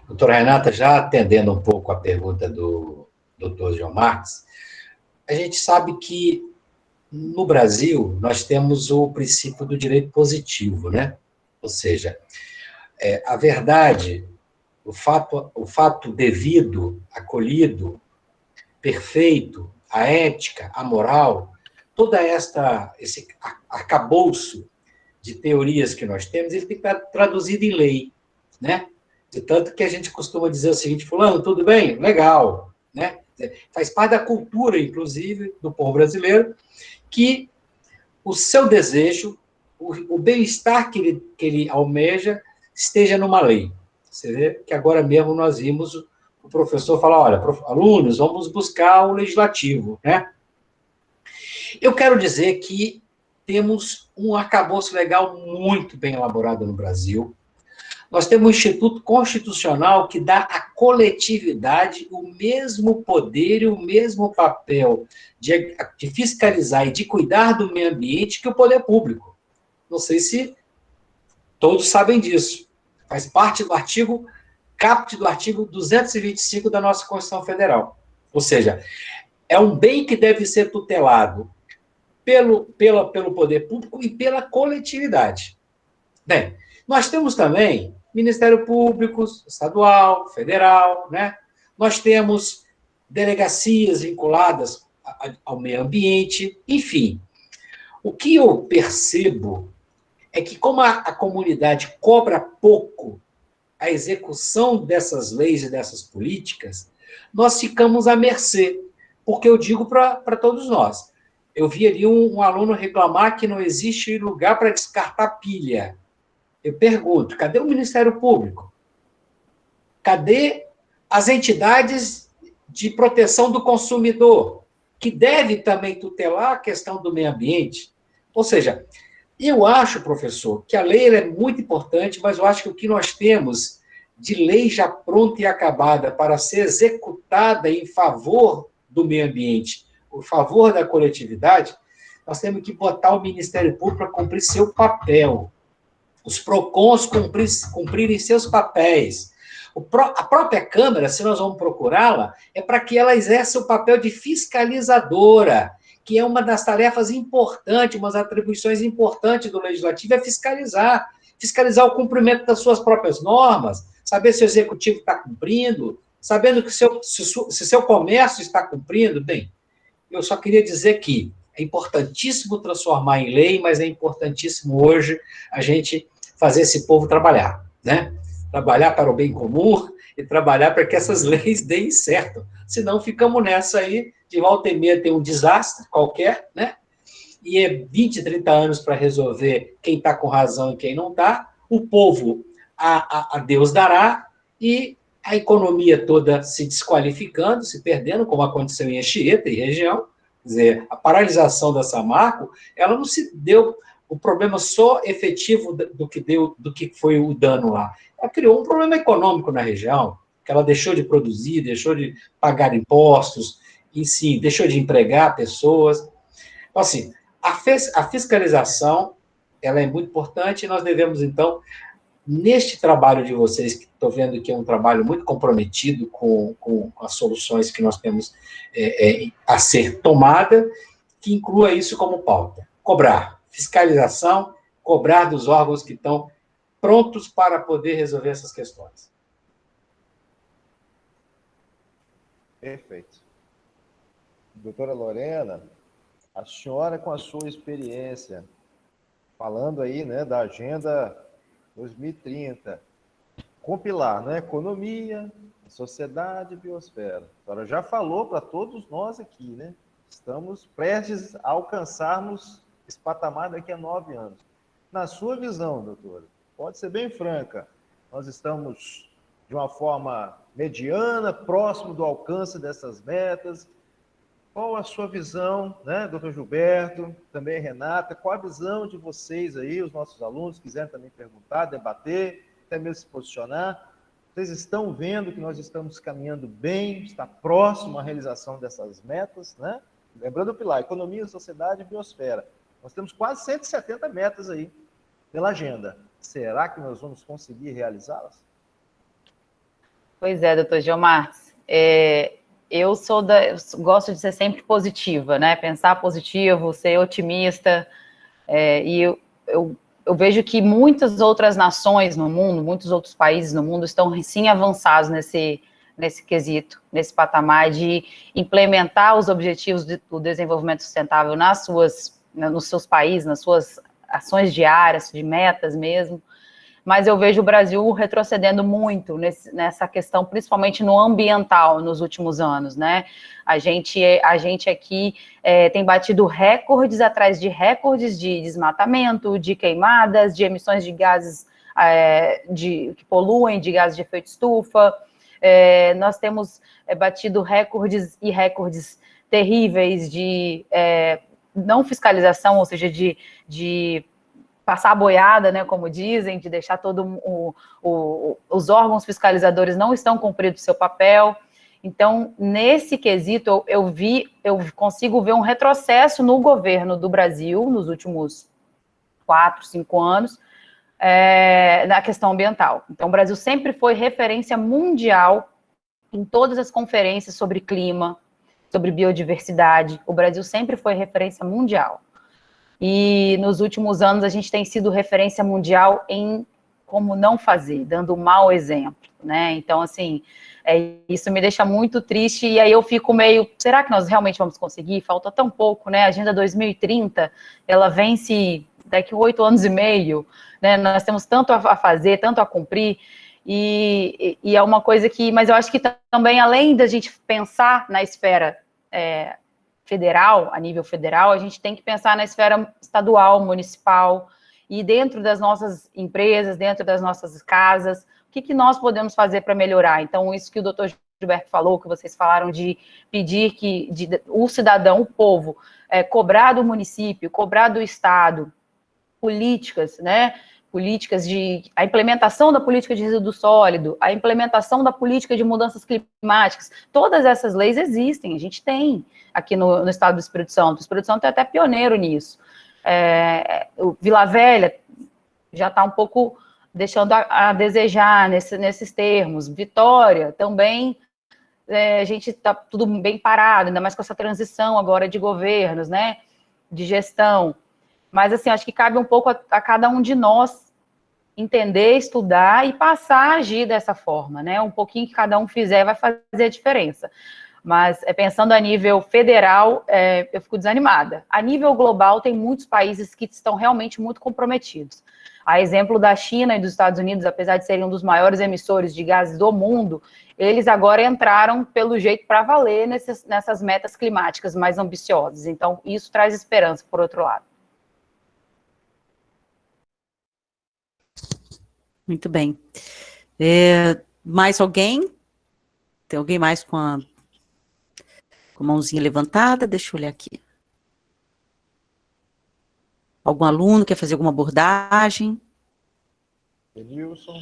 Doutora Renata, já atendendo um pouco a pergunta do doutor João Marques, a gente sabe que no Brasil nós temos o princípio do direito positivo, né? Ou seja, a verdade, o fato devido, acolhido, perfeito, a ética, a moral, toda esse arcabouço de teorias que nós temos, ele tem que estar traduzido em lei, né? De tanto que a gente costuma dizer o seguinte: fulano, tudo bem? Legal, né? Faz parte da cultura, inclusive, do povo brasileiro, que o seu desejo, o bem-estar que ele almeja, esteja numa lei. Você vê que agora mesmo nós vimos o professor falar: olha, alunos, vamos buscar o legislativo, né? Eu quero dizer que temos um arcabouço legal muito bem elaborado no Brasil. Nós temos um Instituto Constitucional que dá à coletividade o mesmo poder e o mesmo papel de fiscalizar e de cuidar do meio ambiente que o poder público. Não sei se todos sabem disso. Faz parte do artigo, caput do artigo 225 da nossa Constituição Federal. Ou seja, é um bem que deve ser tutelado pelo poder público e pela coletividade. Bem, nós temos também Ministério Público, estadual, federal, né? Nós temos delegacias vinculadas ao meio ambiente, enfim. O que eu percebo é que, como a comunidade cobra pouco a execução dessas leis e dessas políticas, nós ficamos à mercê, porque eu digo para todos nós. Eu vi ali um aluno reclamar que não existe lugar para descartar pilha. Eu pergunto, cadê o Ministério Público? Cadê as entidades de proteção do consumidor, que deve também tutelar a questão do meio ambiente? Ou seja, eu acho, professor, que a lei é muito importante, mas eu acho que o que nós temos de lei já pronta e acabada para ser executada em favor do meio ambiente, em favor da coletividade, nós temos que botar o Ministério Público para cumprir seu papel, os PROCONs cumprirem seus papéis. A própria Câmara, se nós vamos procurá-la, é para que ela exerça o papel de fiscalizadora, que é uma das tarefas importantes, uma das atribuições importantes do Legislativo, é fiscalizar o cumprimento das suas próprias normas, saber se o Executivo está cumprindo, sabendo que se seu comércio está cumprindo. Bem, eu só queria dizer que é importantíssimo transformar em lei, mas é importantíssimo hoje a gente fazer esse povo trabalhar, né? Trabalhar para o bem comum e trabalhar para que essas leis deem certo. Senão ficamos nessa aí, de volta e meia tem um desastre qualquer, né? E é 20, 30 anos para resolver quem está com razão e quem não está. O povo, a Deus dará, e a economia toda se desqualificando, se perdendo, como aconteceu em Anchieta e região. Quer dizer, a paralisação da Samarco, ela não se deu o problema só efetivo do que foi o dano lá. Ela criou um problema econômico na região, que ela deixou de produzir, deixou de pagar impostos, e sim, deixou de empregar pessoas. Então, assim, a fiscalização, ela é muito importante, e nós devemos, então, neste trabalho de vocês, que estou vendo que é um trabalho muito comprometido com as soluções que nós temos a ser tomada, que inclua isso como pauta. Cobrar fiscalização, cobrar dos órgãos que estão prontos para poder resolver essas questões. Perfeito. Doutora Lorena, a senhora, com a sua experiência, falando aí, né, da Agenda 2030, compilar, né, economia, sociedade e biosfera. A senhora já falou para todos nós aqui, né? Estamos prestes a alcançarmos esse patamar daqui a 9 anos. Na sua visão, doutora, pode ser bem franca, nós estamos de uma forma mediana, próximo do alcance dessas metas. Qual a sua visão, né, doutor Gilberto, também Renata, qual a visão de vocês aí, os nossos alunos, quiserem também perguntar, debater, até mesmo se posicionar? Vocês estão vendo que nós estamos caminhando bem, está próximo à realização dessas metas, né? Lembrando o pilar, economia, sociedade e biosfera. Nós temos quase 170 metas aí pela agenda. Será que nós vamos conseguir realizá-las? Pois é, doutor Gilmar. Eu gosto de ser sempre positiva, né? Pensar positivo, ser otimista. E eu vejo que muitas outras nações no mundo, muitos outros países no mundo estão sim avançados nesse quesito, nesse patamar de implementar os objetivos do desenvolvimento sustentável nos seus países, nas suas ações diárias, de metas mesmo. Mas eu vejo o Brasil retrocedendo muito nessa questão, principalmente no ambiental, nos últimos anos, né? A gente aqui tem batido recordes atrás de recordes de desmatamento, de queimadas, de emissões de gases que poluem, de gases de efeito estufa. Nós temos batido recordes e recordes terríveis de não fiscalização, ou seja, de passar a boiada, né, como dizem, de deixar os órgãos fiscalizadores não estão cumprindo seu papel. Então, nesse quesito, eu consigo ver um retrocesso no governo do Brasil nos últimos 4, 5 anos na questão ambiental. Então, o Brasil sempre foi referência mundial em todas as conferências sobre clima, sobre biodiversidade. O Brasil sempre foi referência mundial. E nos últimos anos a gente tem sido referência mundial em como não fazer, dando um mau exemplo, né? Então, assim, isso me deixa muito triste, e aí eu fico meio, será que nós realmente vamos conseguir? Falta tão pouco, né? A Agenda 2030, ela vence daqui a 8 anos e meio, né? Nós temos tanto a fazer, tanto a cumprir, e é uma coisa que, mas eu acho que também, além da gente pensar na esfera federal, a nível federal, a gente tem que pensar na esfera estadual, municipal, e dentro das nossas empresas, dentro das nossas casas, que nós podemos fazer para melhorar? Então, isso que o doutor Gilberto falou, que vocês falaram de pedir que o cidadão, o povo, cobrar do município, cobrar do Estado, políticas, né? Políticas a implementação da política de resíduo sólido, a implementação da política de mudanças climáticas, todas essas leis existem, a gente tem aqui no estado do Espírito Santo. O Espírito Santo é até pioneiro nisso. O Vila Velha já está um pouco deixando a desejar nesses termos. Vitória também, a gente está tudo bem parado, ainda mais com essa transição agora de governos, né? De gestão. Mas, assim, acho que cabe um pouco a cada um de nós entender, estudar e passar a agir dessa forma, né? Um pouquinho que cada um fizer vai fazer a diferença. Mas, pensando a nível federal, eu fico desanimada. A nível global, tem muitos países que estão realmente muito comprometidos. A exemplo da China e dos Estados Unidos, apesar de serem um dos maiores emissores de gases do mundo, eles agora entraram, pelo jeito, para valer nessas metas climáticas mais ambiciosas. Então, isso traz esperança, por outro lado. Muito bem. Mais alguém? Tem alguém mais com a mãozinha levantada? Deixa eu olhar aqui. Algum aluno quer fazer alguma abordagem? Edilson.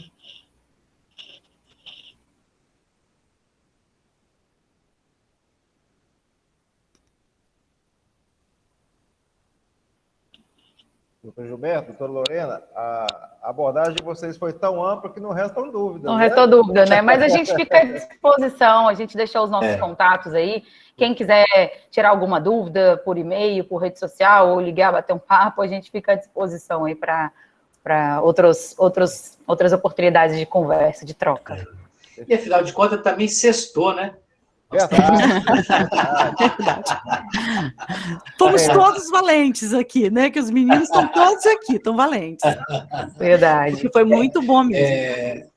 Doutor Gilberto, doutora Lorena, a abordagem de vocês foi tão ampla que não restam dúvidas. Não restou dúvida, né? Mas a gente fica à disposição, a gente deixou os nossos contatos aí. Quem quiser tirar alguma dúvida por e-mail, por rede social, ou ligar, bater um papo, a gente fica à disposição aí para outras oportunidades de conversa, de troca. E, afinal de contas, também sextou, né? Verdade. Fomos todos valentes aqui, né? Que os meninos estão todos aqui, estão valentes. Verdade. Foi muito bom mesmo.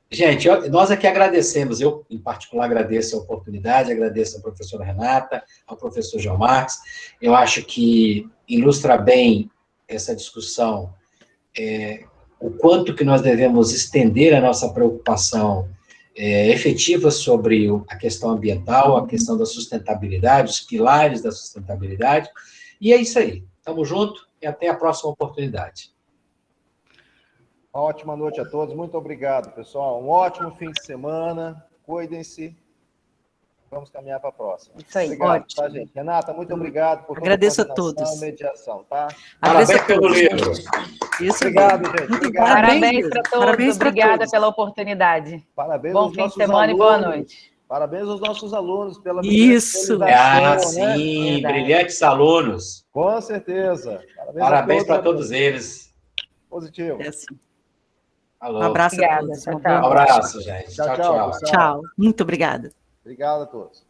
Gente, nós aqui agradecemos, eu, em particular, agradeço a oportunidade, agradeço a professora Renata, ao professor João Marcos. Eu acho que ilustra bem essa discussão, o quanto que nós devemos estender a nossa preocupação efetiva sobre a questão ambiental, a questão da sustentabilidade, os pilares da sustentabilidade. E é isso aí. Tamo junto e até a próxima oportunidade. Uma ótima noite a todos. Muito obrigado, pessoal. Um ótimo fim de semana. Cuidem-se. Vamos caminhar para a próxima. Isso aí, obrigado, ótimo. tá, gente? Renata, muito obrigado por toda Agradeço a coordenação, todos. mediação, tá? Parabéns pelo livro. Isso. Obrigado, gente. Obrigado. Parabéns para todos. Parabéns pra Obrigada todos. pela oportunidade. Parabéns Bom aos fim de nossos semana alunos. e boa noite. Parabéns aos nossos alunos pela Isso. Sim, Verdade. brilhantes alunos. Com certeza. Parabéns para a todos eles. Positivo. Assim. Alô. Um abraço Obrigada. a todos. Tchau, Uma tchau. boa Um noite. abraço, gente. Tchau, Tchau, tchau, tchau. pessoal. Tchau. Muito obrigada. Obrigado a todos.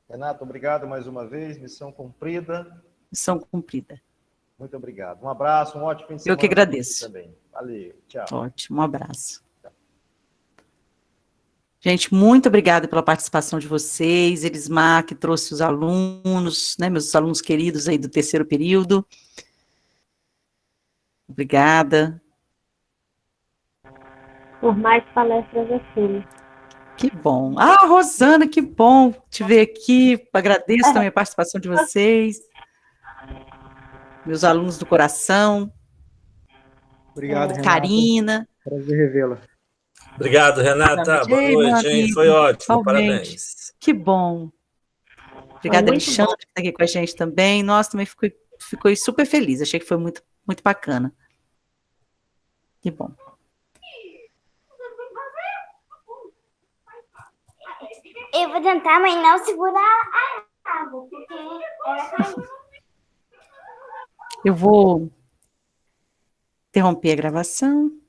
Renato, obrigado mais uma vez. Missão cumprida. Missão cumprida. Muito obrigado. Um abraço, um ótimo fim de semana. Eu que agradeço. Também. Valeu. Tchau. Ótimo, um abraço. Gente, muito obrigada pela participação de vocês. Elismar, que trouxe os alunos, né, meus alunos queridos aí do terceiro período. Obrigada. Por mais palestras assim. Que bom. Ah, Rosana, que bom te ver aqui. Agradeço também a participação de vocês. Meus alunos do coração. Obrigado, Renata. Karina. Prazer revê-la. Obrigado, Renata. Boa Ei, meu noite, hein? amigo. Foi ótimo, Igualmente. parabéns. Que bom. Obrigada, Muito Alexandre, que está aqui com a gente também. Nossa, também ficou super feliz. Achei que foi muito, muito bacana. Que bom. Eu vou tentar, mas não segurar a água, porque ela caiu. Eu vou interromper a gravação.